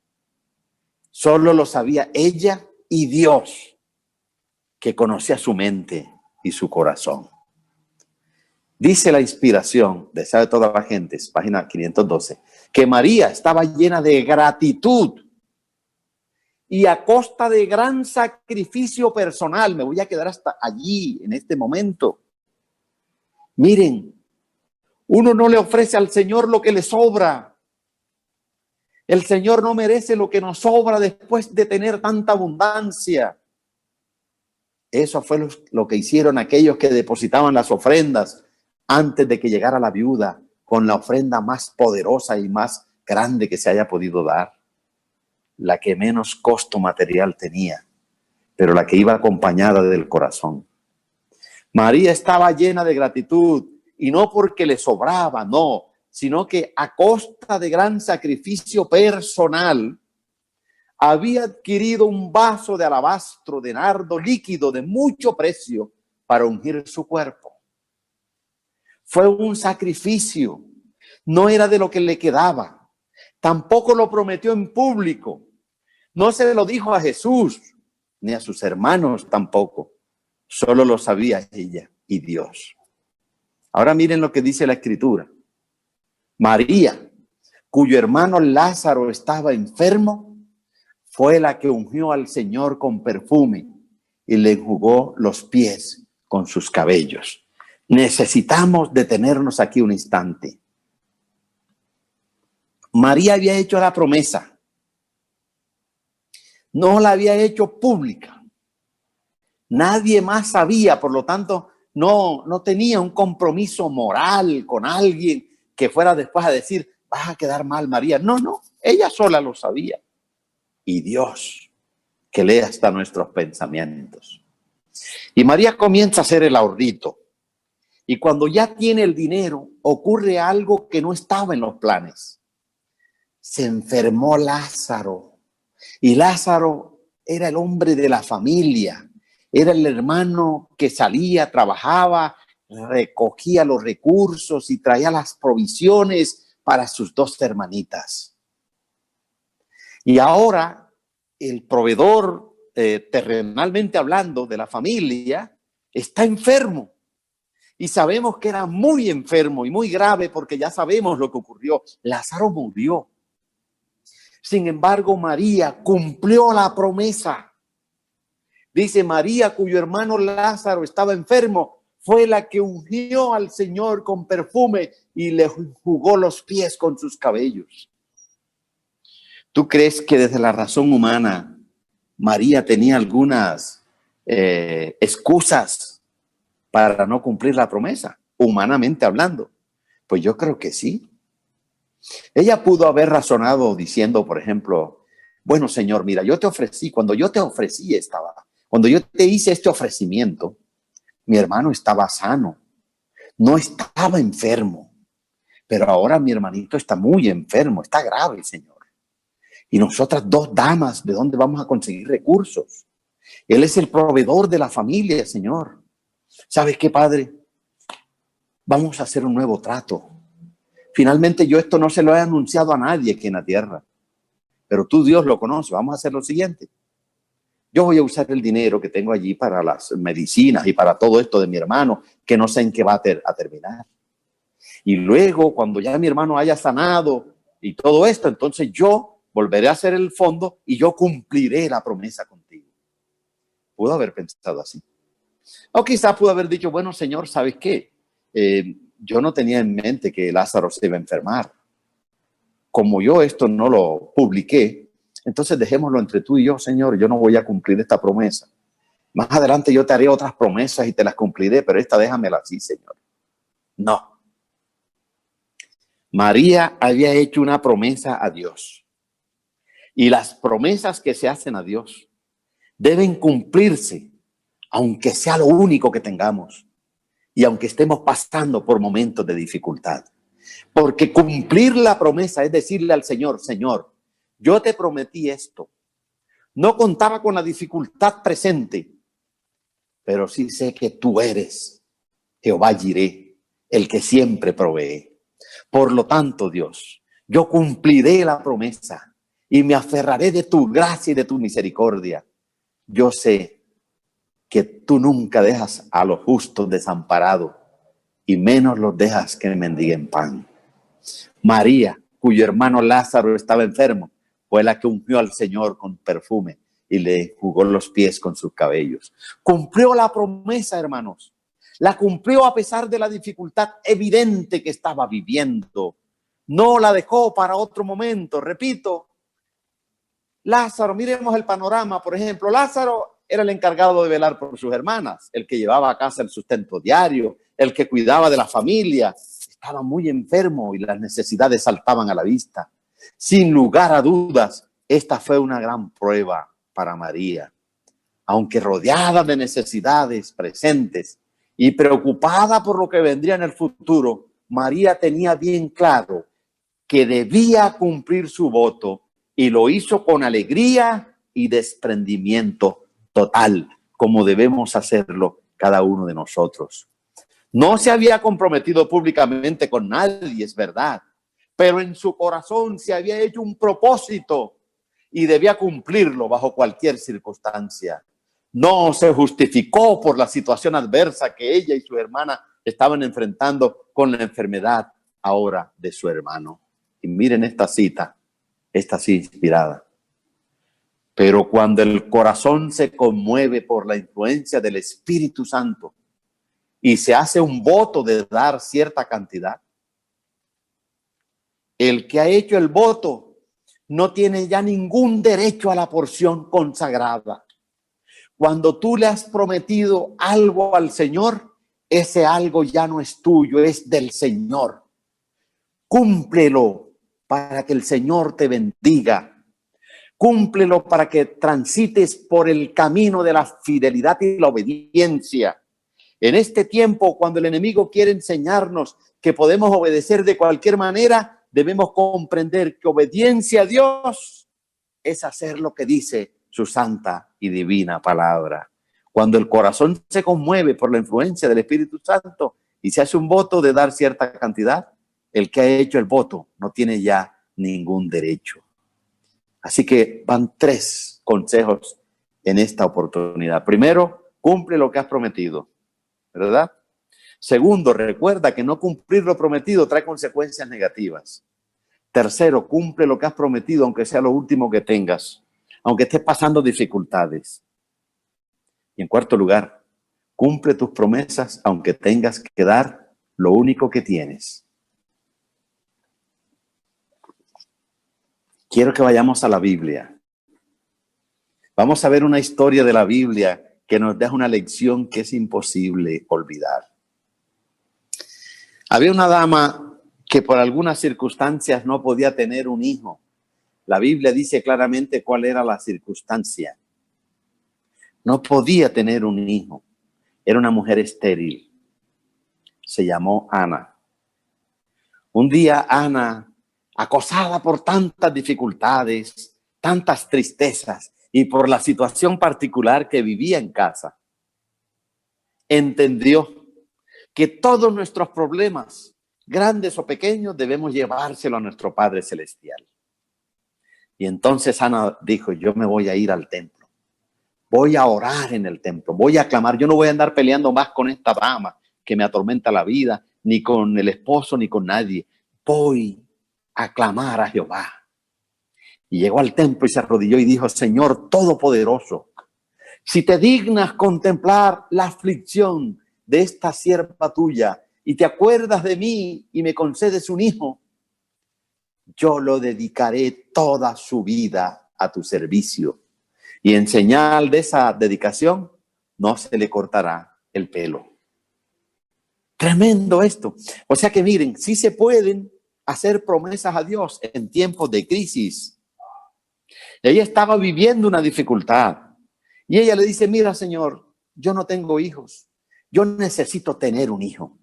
Solo lo sabía ella y Dios, que conocía su mente y su corazón. Dice la inspiración de Sabe Todas las Gentes, página 512, que María estaba llena de gratitud y a costa de gran sacrificio personal. Me voy a quedar hasta allí en este momento. Miren, uno no le ofrece al Señor lo que le sobra. El Señor no merece lo que nos sobra después de tener tanta abundancia. Eso fue lo que hicieron aquellos que depositaban las ofrendas antes de que llegara la viuda con la ofrenda más poderosa y más grande que se haya podido dar. La que menos costo material tenía, pero la que iba acompañada del corazón. María estaba llena de gratitud, y no porque le sobraba, no, sino que a costa de gran sacrificio personal, había adquirido un vaso de alabastro de nardo líquido de mucho precio para ungir su cuerpo. Fue un sacrificio, no era de lo que le quedaba, tampoco lo prometió en público, no se lo dijo a Jesús, ni a sus hermanos tampoco, solo lo sabía ella y Dios. Ahora miren lo que dice la Escritura. María, cuyo hermano Lázaro estaba enfermo, fue la que ungió al Señor con perfume y le enjugó los pies con sus cabellos. Necesitamos detenernos aquí un instante. María había hecho la promesa. No la había hecho pública. Nadie más sabía, por lo tanto, no tenía un compromiso moral con alguien que fuera después a decir, vas a quedar mal, María. No, ella sola lo sabía. Y Dios, que lee hasta nuestros pensamientos. Y María comienza a hacer el ahorrito. Y cuando ya tiene el dinero, ocurre algo que no estaba en los planes. Se enfermó Lázaro. Y Lázaro era el hombre de la familia. Era el hermano que salía, trabajaba, recogía los recursos y traía las provisiones para sus dos hermanitas. Y ahora el proveedor, terrenalmente hablando, de la familia, está enfermo. Y sabemos que era muy enfermo y muy grave porque ya sabemos lo que ocurrió. Lázaro murió. Sin embargo, María cumplió la promesa. Dice, María, cuyo hermano Lázaro estaba enfermo, fue la que ungió al Señor con perfume y le enjugó los pies con sus cabellos. ¿Tú crees que desde la razón humana María tenía algunas excusas para no cumplir la promesa, humanamente hablando? Pues yo creo que sí. Ella pudo haber razonado diciendo, por ejemplo, bueno, Señor, mira, yo te ofrecí, cuando yo te hice este ofrecimiento, mi hermano estaba sano, no estaba enfermo, pero ahora mi hermanito está muy enfermo, está grave, Señor. Y nosotras dos damas, ¿de dónde vamos a conseguir recursos? Él es el proveedor de la familia, Señor. ¿Sabes qué, Padre? Vamos a hacer un nuevo trato. Finalmente yo esto no se lo he anunciado a nadie aquí en la tierra, pero tú, Dios, lo conoces. Vamos a hacer lo siguiente. Yo voy a usar el dinero que tengo allí para las medicinas y para todo esto de mi hermano, que no sé en qué va a terminar. Y luego, cuando ya mi hermano haya sanado y todo esto, entonces yo volveré a hacer el fondo y yo cumpliré la promesa contigo. Pudo haber pensado así. O quizás pudo haber dicho, bueno, Señor, ¿sabes qué? Yo no tenía en mente que Lázaro se iba a enfermar. Como yo esto no lo publiqué, entonces dejémoslo entre tú y yo, Señor. Yo no voy a cumplir esta promesa. Más adelante yo te haré otras promesas y te las cumpliré, pero esta déjamela así, Señor. No. María había hecho una promesa a Dios. Y las promesas que se hacen a Dios deben cumplirse, aunque sea lo único que tengamos y aunque estemos pasando por momentos de dificultad. Porque cumplir la promesa es decirle al Señor, Señor, yo te prometí esto. No contaba con la dificultad presente, pero sí sé que tú eres Jehová Jireh, el que siempre provee. Por lo tanto, Dios, yo cumpliré la promesa y me aferraré de tu gracia y de tu misericordia. Yo sé que tú nunca dejas a los justos desamparados y menos los dejas que mendiguen pan. María, cuyo hermano Lázaro estaba enfermo, fue la que ungió al Señor con perfume y le enjugó los pies con sus cabellos. Cumplió la promesa, hermanos. La cumplió a pesar de la dificultad evidente que estaba viviendo. No la dejó para otro momento. Repito, Lázaro, miremos el panorama, por ejemplo. Lázaro era el encargado de velar por sus hermanas, el que llevaba a casa el sustento diario, el que cuidaba de la familia. Estaba muy enfermo y las necesidades saltaban a la vista. Sin lugar a dudas, esta fue una gran prueba para María. Aunque rodeada de necesidades presentes y preocupada por lo que vendría en el futuro, María tenía bien claro que debía cumplir su voto y lo hizo con alegría y desprendimiento total, como debemos hacerlo cada uno de nosotros. No se había comprometido públicamente con nadie, es verdad, pero en su corazón se había hecho un propósito y debía cumplirlo bajo cualquier circunstancia. No se justificó por la situación adversa que ella y su hermana estaban enfrentando con la enfermedad ahora de su hermano. Y miren esta cita, esta sí inspirada. Pero cuando el corazón se conmueve por la influencia del Espíritu Santo y se hace un voto de dar cierta cantidad, el que ha hecho el voto no tiene ya ningún derecho a la porción consagrada. Cuando tú le has prometido algo al Señor, ese algo ya no es tuyo, es del Señor. Cúmplelo para que el Señor te bendiga. Cúmplelo para que transites por el camino de la fidelidad y la obediencia. En este tiempo, cuando el enemigo quiere enseñarnos que podemos obedecer de cualquier manera, debemos comprender que obediencia a Dios es hacer lo que dice su santa y divina palabra. Cuando el corazón se conmueve por la influencia del Espíritu Santo y se hace un voto de dar cierta cantidad, el que ha hecho el voto no tiene ya ningún derecho. Así que van 3 consejos en esta oportunidad. Primero, cumple lo que has prometido, ¿verdad? Segundo, recuerda que no cumplir lo prometido trae consecuencias negativas. Tercero, cumple lo que has prometido, aunque sea lo último que tengas, aunque estés pasando dificultades. Y en cuarto lugar, cumple tus promesas, aunque tengas que dar lo único que tienes. Quiero que vayamos a la Biblia. Vamos a ver una historia de la Biblia que nos deja una lección que es imposible olvidar. Había una dama que por algunas circunstancias no podía tener un hijo. La Biblia dice claramente cuál era la circunstancia. No podía tener un hijo. Era una mujer estéril. Se llamó Ana. Un día Ana, acosada por tantas dificultades, tantas tristezas y por la situación particular que vivía en casa, entendió que todos nuestros problemas, grandes o pequeños, debemos llevárselo a nuestro Padre Celestial. Y entonces Ana dijo, yo me voy a ir al templo, voy a orar en el templo, voy a clamar, yo no voy a andar peleando más con esta dama que me atormenta la vida, ni con el esposo, ni con nadie. Voy a clamar a Jehová. Y llegó al templo y se arrodilló y dijo, Señor Todopoderoso, si te dignas contemplar la aflicción de esta sierva tuya y te acuerdas de mí y me concedes un hijo, yo lo dedicaré toda su vida a tu servicio. Y en señal de esa dedicación, no se le cortará el pelo. Tremendo esto. O sea que miren, sí se pueden hacer promesas a Dios en tiempos de crisis. Ella estaba viviendo una dificultad y ella le dice, mira Señor, yo no tengo hijos, yo necesito tener un hijo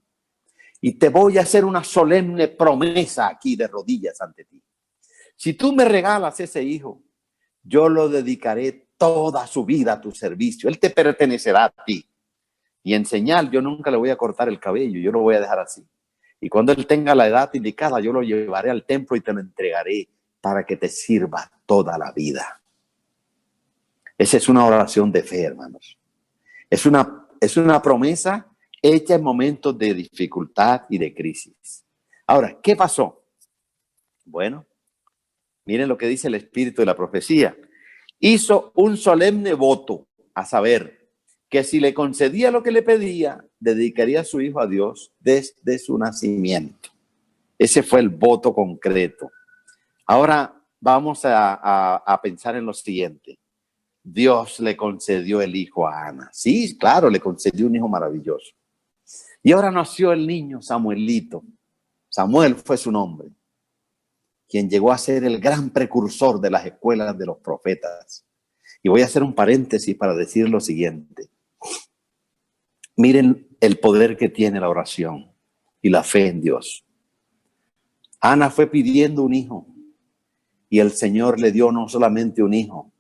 y te voy a hacer una solemne promesa aquí de rodillas ante ti. Si tú me regalas ese hijo, yo lo dedicaré toda su vida a tu servicio, él te pertenecerá a ti y en señal yo nunca le voy a cortar el cabello, yo lo voy a dejar así. Y cuando él tenga la edad indicada, yo lo llevaré al templo y te lo entregaré para que te sirva toda la vida. Esa es una oración de fe, hermanos. Es una promesa hecha en momentos de dificultad y de crisis. Ahora, ¿qué pasó? Bueno, miren lo que dice el espíritu de la profecía. Hizo un solemne voto, a saber, que si le concedía lo que le pedía, dedicaría a su hijo a Dios desde su nacimiento. Ese fue el voto concreto. Ahora vamos a pensar en lo siguiente. Dios le concedió el hijo a Ana. Sí, claro, le concedió un hijo maravilloso. Y ahora nació el niño Samuelito. Samuel fue su nombre, quien llegó a ser el gran precursor de las escuelas de los profetas. Y voy a hacer un paréntesis para decir lo siguiente. Miren el poder que tiene la oración y la fe en Dios. Ana fue pidiendo un hijo y el Señor le dio no solamente un hijo,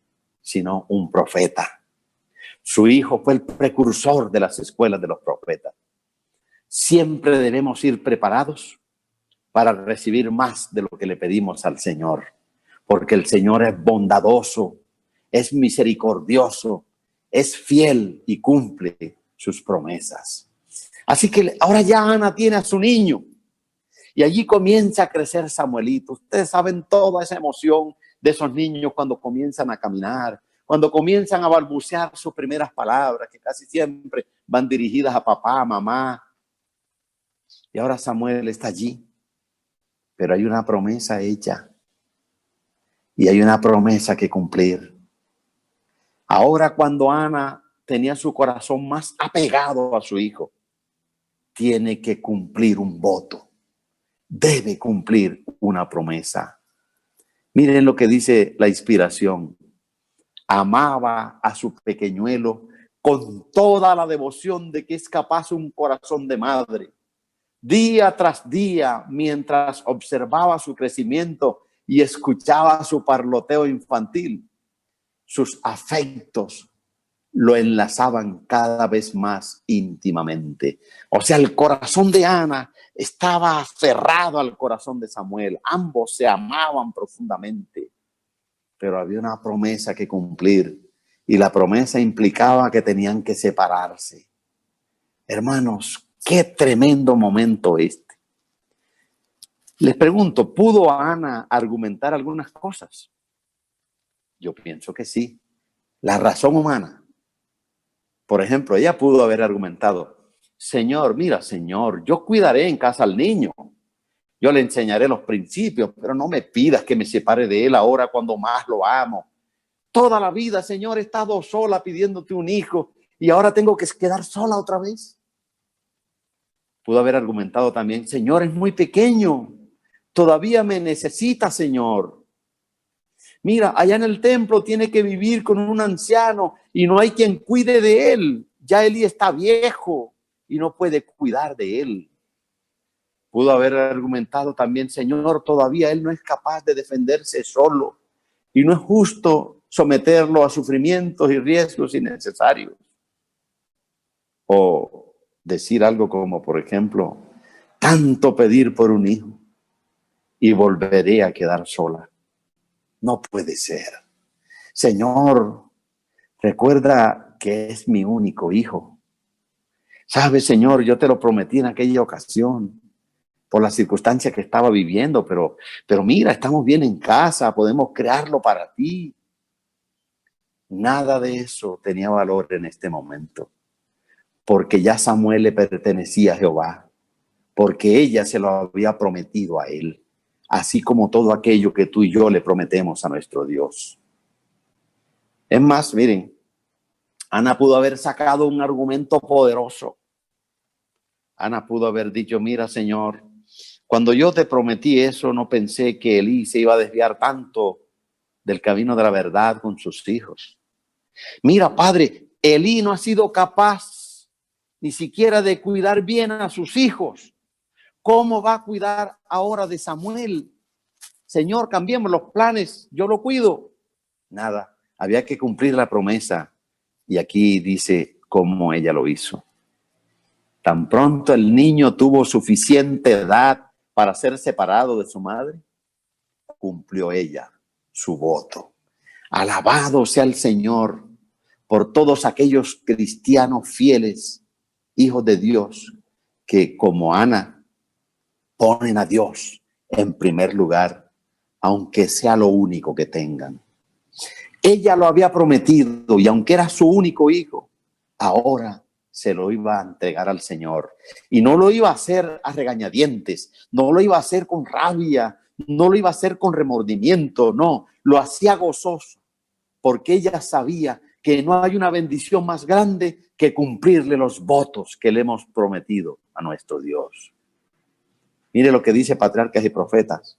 sino un profeta. Su hijo fue el precursor de las escuelas de los profetas. Siempre debemos ir preparados para recibir más de lo que le pedimos al Señor, porque el Señor es bondadoso, es misericordioso, es fiel y cumple sus promesas. Así que ahora ya Ana tiene a su niño y allí comienza a crecer Samuelito. Ustedes saben toda esa emoción de esos niños cuando comienzan a caminar, cuando comienzan a balbucear sus primeras palabras, que casi siempre van dirigidas a papá, a mamá. Y ahora Samuel está allí, pero hay una promesa hecha y hay una promesa que cumplir. Ahora cuando Ana tenía su corazón más apegado a su hijo, tiene que cumplir un voto, debe cumplir una promesa. Miren lo que dice la inspiración. Amaba a su pequeñuelo con toda la devoción de que es capaz un corazón de madre. Día tras día, mientras observaba su crecimiento y escuchaba su parloteo infantil, sus afectos lo enlazaban cada vez más íntimamente. O sea, el corazón de Ana estaba aferrado al corazón de Samuel. Ambos se amaban profundamente, pero había una promesa que cumplir y la promesa implicaba que tenían que separarse. Hermanos, qué tremendo momento este. Les pregunto, ¿pudo Ana argumentar algunas cosas? Yo pienso que sí. La razón humana. Por ejemplo, ella pudo haber argumentado, Señor, mira, Señor, yo cuidaré en casa al niño. Yo le enseñaré los principios, pero no me pidas que me separe de él ahora cuando más lo amo. Toda la vida, Señor, he estado sola pidiéndote un hijo y ahora tengo que quedar sola otra vez. Pudo haber argumentado también, Señor, es muy pequeño, todavía me necesita, Señor. Mira, allá en el templo tiene que vivir con un anciano y no hay quien cuide de él. Ya Elí está viejo y no puede cuidar de él. Pudo haber argumentado también, Señor, todavía él no es capaz de defenderse solo y no es justo someterlo a sufrimientos y riesgos innecesarios. O decir algo como, por ejemplo, tanto pedir por un hijo y volveré a quedar sola. No puede ser. Señor, recuerda que es mi único hijo. Sabes, Señor, yo te lo prometí en aquella ocasión por la circunstancia que estaba viviendo, pero mira, estamos bien en casa, podemos crearlo para ti. Nada de eso tenía valor en este momento, porque ya Samuel le pertenecía a Jehová, porque ella se lo había prometido a él, así como todo aquello que tú y yo le prometemos a nuestro Dios. Es más, miren, Ana pudo haber sacado un argumento poderoso. Ana pudo haber dicho, mira, Señor, cuando yo te prometí eso, no pensé que Elí se iba a desviar tanto del camino de la verdad con sus hijos. Mira, Padre, Elí no ha sido capaz ni siquiera de cuidar bien a sus hijos. ¿Cómo va a cuidar ahora de Samuel? Señor, cambiemos los planes, yo lo cuido. Nada, había que cumplir la promesa. Y aquí dice cómo ella lo hizo. Tan pronto el niño tuvo suficiente edad para ser separado de su madre, cumplió ella su voto. Alabado sea el Señor por todos aquellos cristianos fieles, hijos de Dios, que como Ana ponen a Dios en primer lugar, aunque sea lo único que tengan. Ella lo había prometido y aunque era su único hijo, ahora se lo iba a entregar al Señor. Y no lo iba a hacer a regañadientes, no lo iba a hacer con rabia, no lo iba a hacer con remordimiento, no, lo hacía gozoso, porque ella sabía que no hay una bendición más grande que cumplirle los votos que le hemos prometido a nuestro Dios. Mire lo que dice Patriarcas y Profetas.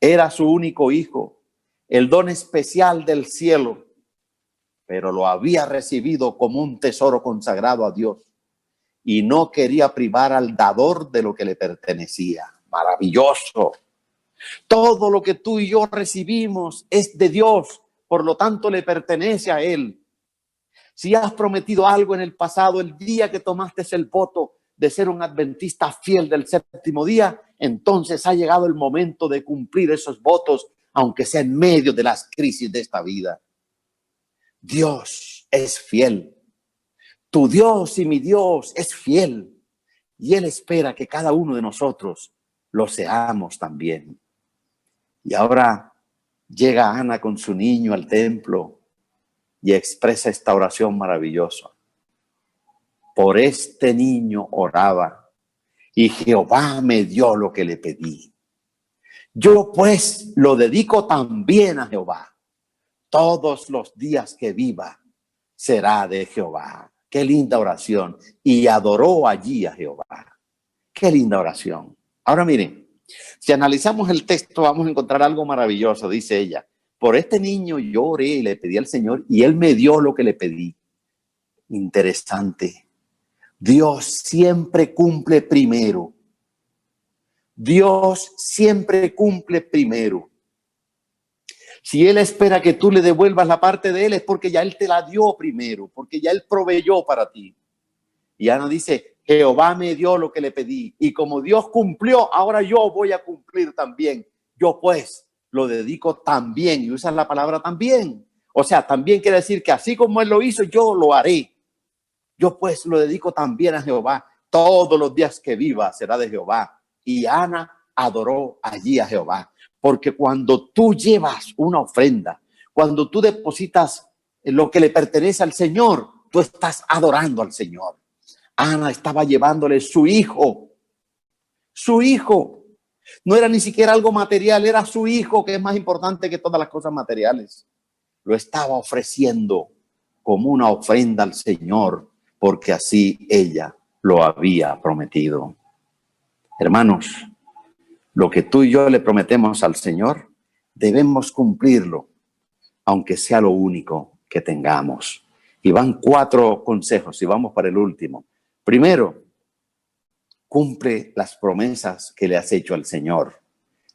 Era su único hijo, el don especial del cielo, pero lo había recibido como un tesoro consagrado a Dios y no quería privar al dador de lo que le pertenecía. Maravilloso. Todo lo que tú y yo recibimos es de Dios, por lo tanto le pertenece a Él. Si has prometido algo en el pasado, el día que tomaste el voto de ser un adventista fiel del séptimo día, entonces ha llegado el momento de cumplir esos votos, aunque sea en medio de las crisis de esta vida. Dios es fiel. Tu Dios y mi Dios es fiel. Y Él espera que cada uno de nosotros lo seamos también. Y ahora llega Ana con su niño al templo y expresa esta oración maravillosa. Por este niño oraba y Jehová me dio lo que le pedí. Yo pues lo dedico también a Jehová. Todos los días que viva será de Jehová. Qué linda oración. Y adoró allí a Jehová. Qué linda oración. Ahora miren, si analizamos el texto vamos a encontrar algo maravilloso. Dice ella, por este niño yo oré y le pedí al Señor y Él me dio lo que le pedí. Interesante. Dios siempre cumple primero. Dios siempre cumple primero. Si Él espera que tú le devuelvas la parte de Él es porque ya Él te la dio primero, porque ya Él proveyó para ti. Y Ana dice, Jehová me dio lo que le pedí y como Dios cumplió, ahora yo voy a cumplir también. Yo pues lo dedico también y usan la palabra también. O sea, también quiere decir que así como Él lo hizo, yo lo haré. Yo pues lo dedico también a Jehová. Todos los días que viva será de Jehová. Y Ana adoró allí a Jehová. Porque cuando tú llevas una ofrenda, cuando tú depositas lo que le pertenece al Señor, tú estás adorando al Señor. Ana estaba llevándole su hijo. Su hijo. No era ni siquiera algo material, era su hijo, que es más importante que todas las cosas materiales. Lo estaba ofreciendo como una ofrenda al Señor, porque así ella lo había prometido. Hermanos, lo que tú y yo le prometemos al Señor, debemos cumplirlo, aunque sea lo único que tengamos. Y van 4 consejos y vamos para el último. Primero, cumple las promesas que le has hecho al Señor.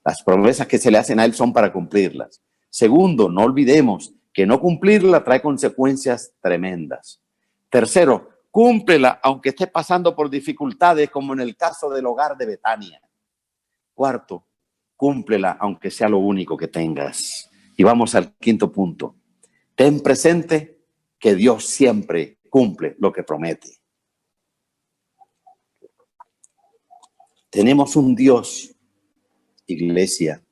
Las promesas que se le hacen a Él son para cumplirlas. Segundo, no olvidemos que no cumplirla trae consecuencias tremendas. Tercero, cúmplela aunque estés pasando por dificultades, como en el caso del hogar de Betania. Cuarto, cúmplela aunque sea lo único que tengas. Y vamos al quinto punto. Ten presente que Dios siempre cumple lo que promete. Tenemos un Dios, iglesia,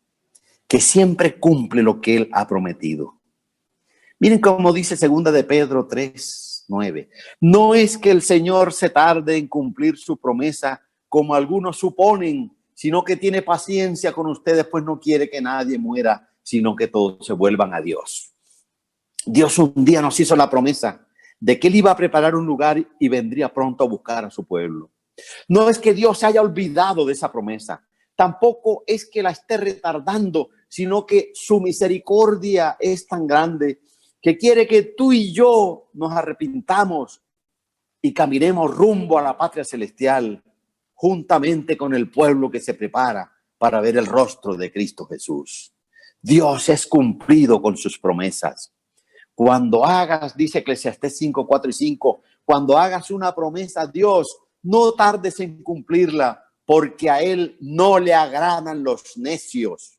que siempre cumple lo que Él ha prometido. Miren cómo dice 2 de Pedro 3:9. No es que el Señor se tarde en cumplir su promesa, como algunos suponen, sino que tiene paciencia con ustedes, pues no quiere que nadie muera, sino que todos se vuelvan a Dios. Dios un día nos hizo la promesa de que Él iba a preparar un lugar y vendría pronto a buscar a su pueblo. No es que Dios se haya olvidado de esa promesa, tampoco es que la esté retardando, sino que su misericordia es tan grande que quiere que tú y yo nos arrepintamos y caminemos rumbo a la patria celestial, juntamente con el pueblo que se prepara para ver el rostro de Cristo Jesús. Dios es cumplido con sus promesas. Cuando hagas, dice Eclesiastés 5:4 y 5, cuando hagas una promesa a Dios, no tardes en cumplirla, porque a Él no le agradan los necios.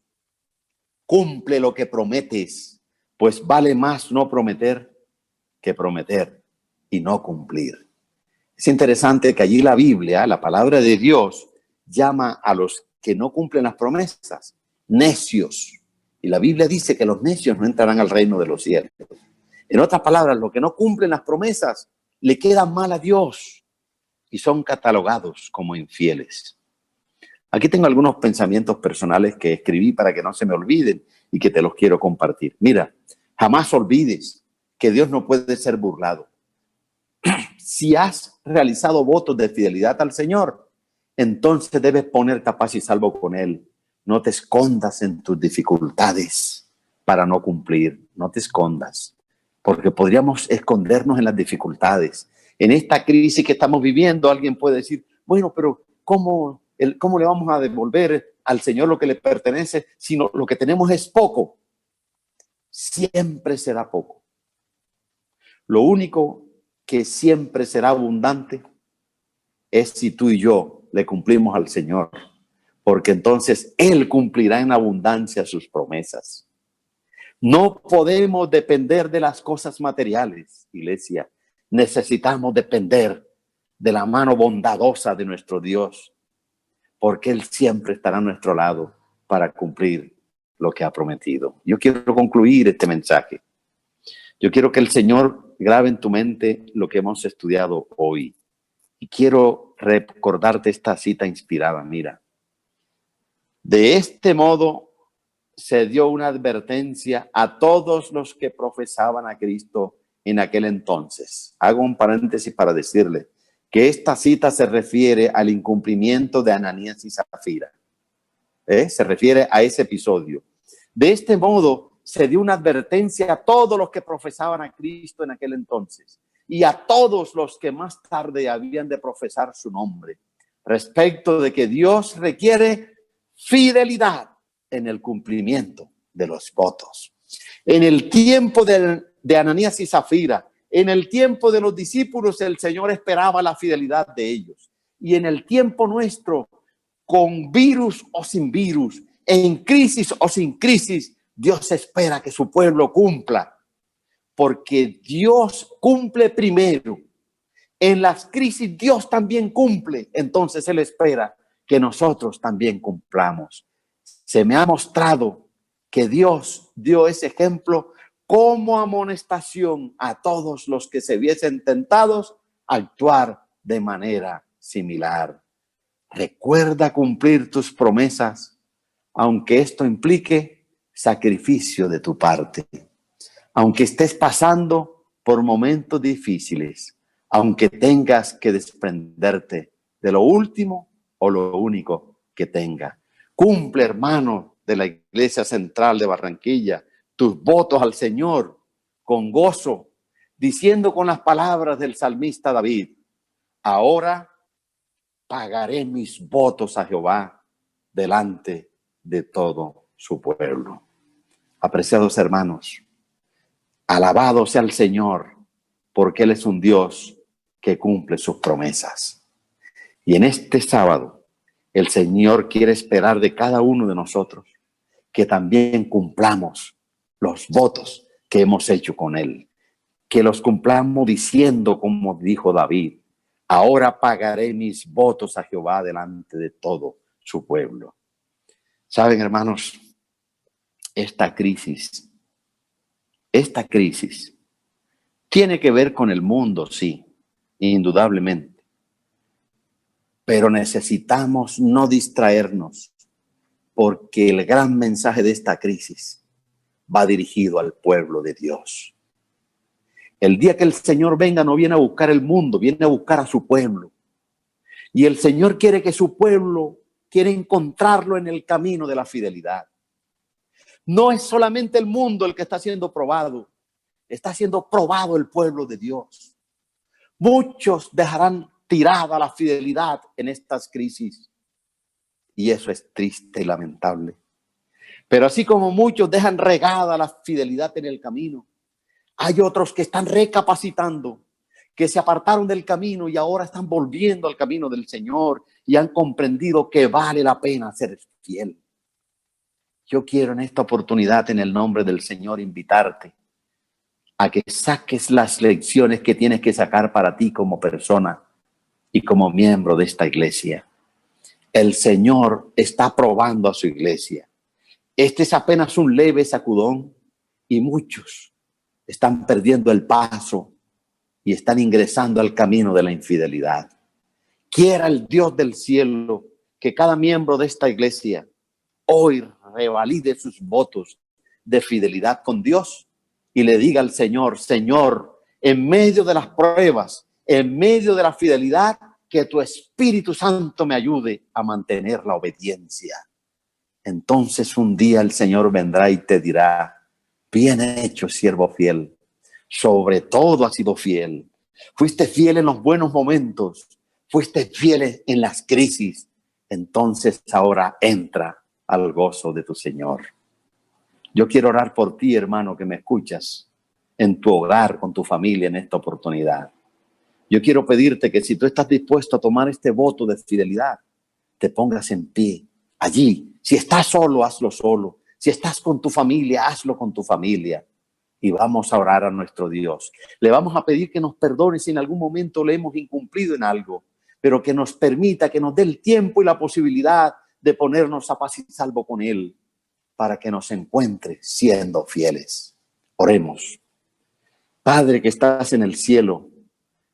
Cumple lo que prometes, pues vale más no prometer que prometer y no cumplir. Es interesante que allí la Biblia, la palabra de Dios, llama a los que no cumplen las promesas necios. Y la Biblia dice que los necios no entrarán al reino de los cielos. En otras palabras, los que no cumplen las promesas, le quedan mal a Dios y son catalogados como infieles. Aquí tengo algunos pensamientos personales que escribí para que no se me olviden y que te los quiero compartir. Mira, jamás olvides que Dios no puede ser burlado. Si has realizado votos de fidelidad al Señor, entonces debes ponerte a paz y salvo con Él. No te escondas en tus dificultades para no cumplir. No te escondas, porque podríamos escondernos en las dificultades. En esta crisis que estamos viviendo, alguien puede decir, bueno, pero ¿cómo le vamos a devolver al Señor lo que le pertenece si lo que tenemos es poco? Siempre será poco. Lo único que siempre será abundante es si tú y yo le cumplimos al Señor, porque entonces Él cumplirá en abundancia sus promesas. No podemos depender de las cosas materiales, iglesia. Necesitamos depender de la mano bondadosa de nuestro Dios, porque Él siempre estará a nuestro lado para cumplir lo que ha prometido. Yo quiero concluir este mensaje. Yo quiero que el Señor grabe en tu mente lo que hemos estudiado hoy. Y quiero recordarte esta cita inspirada. Mira, de este modo se dio una advertencia a todos los que profesaban a Cristo en aquel entonces. Hago un paréntesis para decirle que esta cita se refiere al incumplimiento de Ananías y Zafira. Se refiere a ese episodio. De este modo se dio una advertencia a todos los que profesaban a Cristo en aquel entonces y a todos los que más tarde habían de profesar su nombre, respecto de que Dios requiere fidelidad en el cumplimiento de los votos. En el tiempo de Ananías y Zafira, en el tiempo de los discípulos, el Señor esperaba la fidelidad de ellos. Y en el tiempo nuestro, con virus o sin virus, en crisis o sin crisis, Dios espera que su pueblo cumpla, porque Dios cumple primero. En las crisis Dios también cumple, entonces Él espera que nosotros también cumplamos. Se me ha mostrado que Dios dio ese ejemplo como amonestación a todos los que se viesen tentados a actuar de manera similar. Recuerda cumplir tus promesas, aunque esto implique sacrificio de tu parte. Aunque estés pasando por momentos difíciles, aunque tengas que desprenderte de lo último o lo único que tenga. Cumple, hermano de la Iglesia Central de Barranquilla, tus votos al Señor con gozo, diciendo con las palabras del salmista David: ahora pagaré mis votos a Jehová delante de todo su pueblo. Apreciados hermanos, alabado sea el Señor, porque Él es un Dios que cumple sus promesas. Y en este sábado, el Señor quiere esperar de cada uno de nosotros que también cumplamos los votos que hemos hecho con Él. Que los cumplamos diciendo, como dijo David: ahora pagaré mis votos a Jehová delante de todo su pueblo. Saben, hermanos, esta crisis tiene que ver con el mundo, sí, indudablemente. Pero necesitamos no distraernos, porque el gran mensaje de esta crisis va dirigido al pueblo de Dios. El día que el Señor venga no viene a buscar el mundo, viene a buscar a su pueblo. Y el Señor quiere que su pueblo, quiere encontrarlo en el camino de la fidelidad. No es solamente el mundo el que está siendo probado, está siendo probado el pueblo de Dios. Muchos dejarán tirada la fidelidad en estas crisis. Y eso es triste y lamentable. Pero así como muchos dejan regada la fidelidad en el camino, hay otros que están recapacitando, que se apartaron del camino y ahora están volviendo al camino del Señor y han comprendido que vale la pena ser fiel. Yo quiero en esta oportunidad, en el nombre del Señor, invitarte a que saques las lecciones que tienes que sacar para ti como persona y como miembro de esta iglesia. El Señor está probando a su iglesia. Este es apenas un leve sacudón y muchos están perdiendo el paso y están ingresando al camino de la infidelidad. Quiera el Dios del cielo que cada miembro de esta iglesia hoy revalide sus votos de fidelidad con Dios y le diga al Señor: Señor, en medio de las pruebas, en medio de la fidelidad, que tu Espíritu Santo me ayude a mantener la obediencia. Entonces un día el Señor vendrá y te dirá: bien hecho, siervo fiel, sobre todo has sido fiel. Fuiste fiel en los buenos momentos, fuiste fiel en las crisis. Entonces ahora entra al gozo de tu Señor. Yo quiero orar por ti, hermano, que me escuchas, en tu hogar, con tu familia, en esta oportunidad. Yo quiero pedirte que si tú estás dispuesto a tomar este voto de fidelidad, te pongas en pie allí. Si estás solo, hazlo solo. Si estás con tu familia, hazlo con tu familia. Y vamos a orar a nuestro Dios. Le vamos a pedir que nos perdone si en algún momento le hemos incumplido en algo, pero que nos permita, que nos dé el tiempo y la posibilidad de ponernos a paz y salvo con Él, para que nos encuentre siendo fieles. Oremos. Padre que estás en el cielo,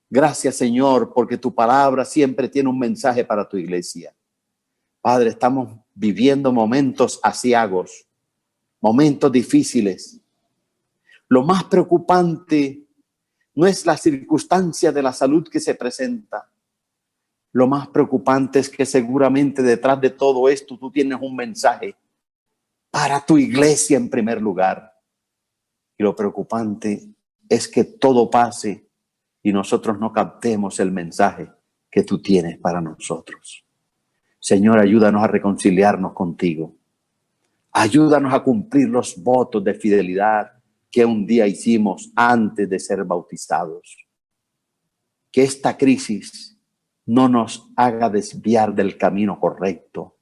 gracias, Señor, porque tu palabra siempre tiene un mensaje para tu iglesia. Padre, estamos viviendo momentos aciagos, momentos difíciles. Lo más preocupante no es la circunstancia de la salud que se presenta. Lo más preocupante es que seguramente detrás de todo esto tú tienes un mensaje para tu iglesia en primer lugar. Y lo preocupante es que todo pase y nosotros no captemos el mensaje que tú tienes para nosotros. Señor, ayúdanos a reconciliarnos contigo. Ayúdanos a cumplir los votos de fidelidad que un día hicimos antes de ser bautizados. Que esta crisis no nos haga desviar del camino correcto.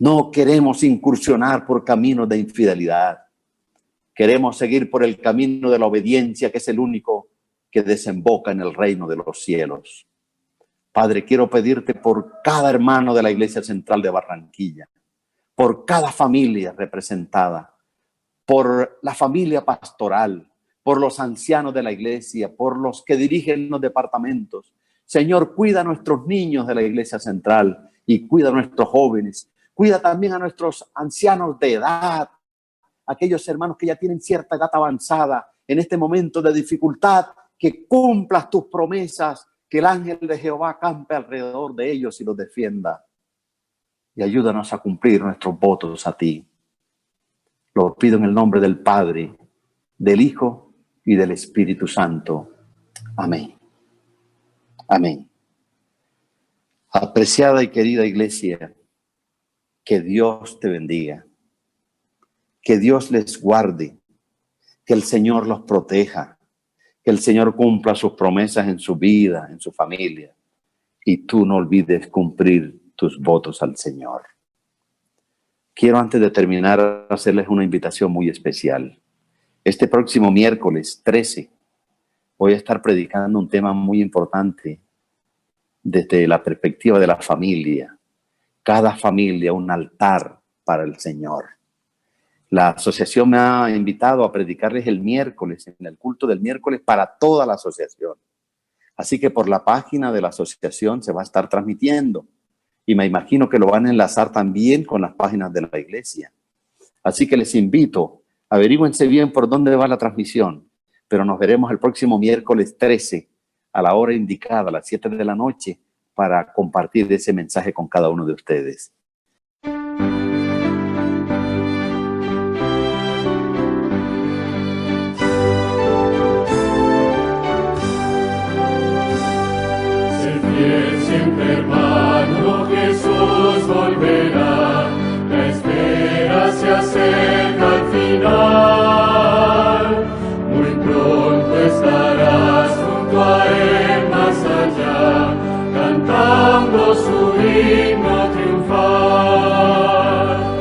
No queremos incursionar por caminos de infidelidad. Queremos seguir por el camino de la obediencia, que es el único que desemboca en el reino de los cielos. Padre, quiero pedirte por cada hermano de la Iglesia Central de Barranquilla, por cada familia representada, por la familia pastoral, por los ancianos de la iglesia, por los que dirigen los departamentos. Señor, cuida a nuestros niños de la Iglesia Central y cuida a nuestros jóvenes. Cuida también a nuestros ancianos de edad, aquellos hermanos que ya tienen cierta edad avanzada en este momento de dificultad, que cumplas tus promesas, que el ángel de Jehová acampe alrededor de ellos y los defienda. Y ayúdanos a cumplir nuestros votos a ti. Lo pido en el nombre del Padre, del Hijo y del Espíritu Santo. Amén. Amén. Apreciada y querida iglesia, que Dios te bendiga, que Dios les guarde, que el Señor los proteja, que el Señor cumpla sus promesas en su vida, en su familia, y tú no olvides cumplir tus votos al Señor. Quiero, antes de terminar, hacerles una invitación muy especial. Este próximo miércoles 13 voy a estar predicando un tema muy importante desde la perspectiva de la familia. Cada familia un altar para el Señor. La asociación me ha invitado a predicarles el miércoles, en el culto del miércoles, para toda la asociación. Así que por la página de la asociación se va a estar transmitiendo. Y me imagino que lo van a enlazar también con las páginas de la iglesia. Así que les invito, averígüense bien por dónde va la transmisión, pero nos veremos el próximo miércoles 13 a la hora indicada, a las 7 de la noche, para compartir ese mensaje con cada uno de ustedes. Siempre, hermano, Jesús volverá, la espera se acerca al final. Muy pronto estarás junto a Él más allá, cantando su himno triunfal.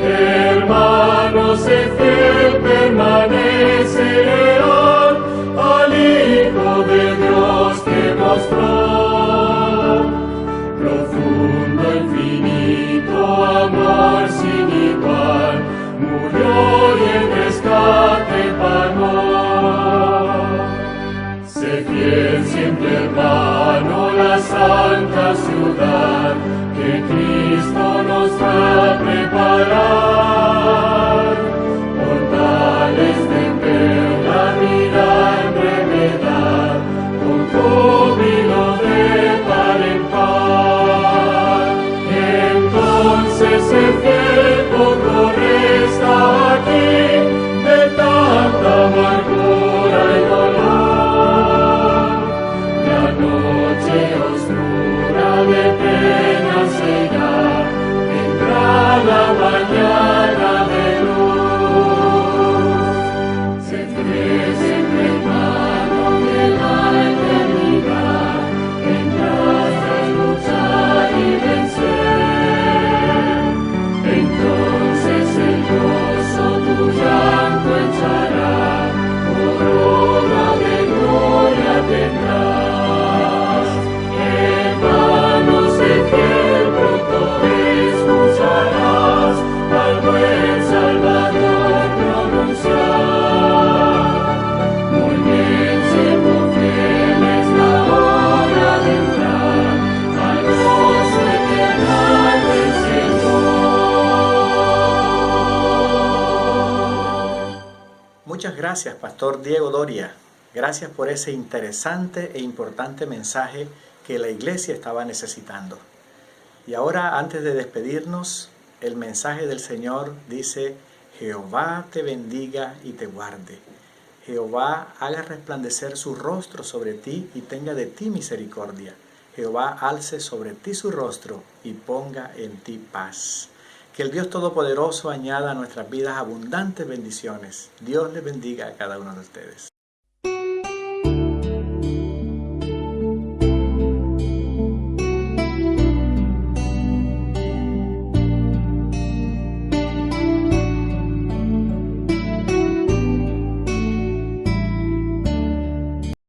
Hermano, sé fiel, permanece leal al Hijo de Dios que mostró profundo, infinito la ciudad que Cristo nos va a preparar. Portales de perla miran brevedad, con júbilo de par en par. Entonces el fiel poco resta aquí de tanta amargura y dolor. La noche oscura de pena se irá, vendrá la mañana de luz. Se crece entre hermano de la eternidad, vendrás tras luchar y vencer. Entonces el gozo tu llanto echará, corona de gloria tendrás. Hermanos de fiel, pronto escucharás al buen Salvador pronunciar. Muy bien, siervo fiel, es la hora de entrar al gozo eterno del Señor. Muchas gracias, Pastor Diego Doria. Gracias por ese interesante e importante mensaje que la iglesia estaba necesitando. Y ahora, antes de despedirnos, el mensaje del Señor dice: Jehová te bendiga y te guarde. Jehová haga resplandecer su rostro sobre ti y tenga de ti misericordia. Jehová alce sobre ti su rostro y ponga en ti paz. Que el Dios Todopoderoso añada a nuestras vidas abundantes bendiciones. Dios les bendiga a cada uno de ustedes.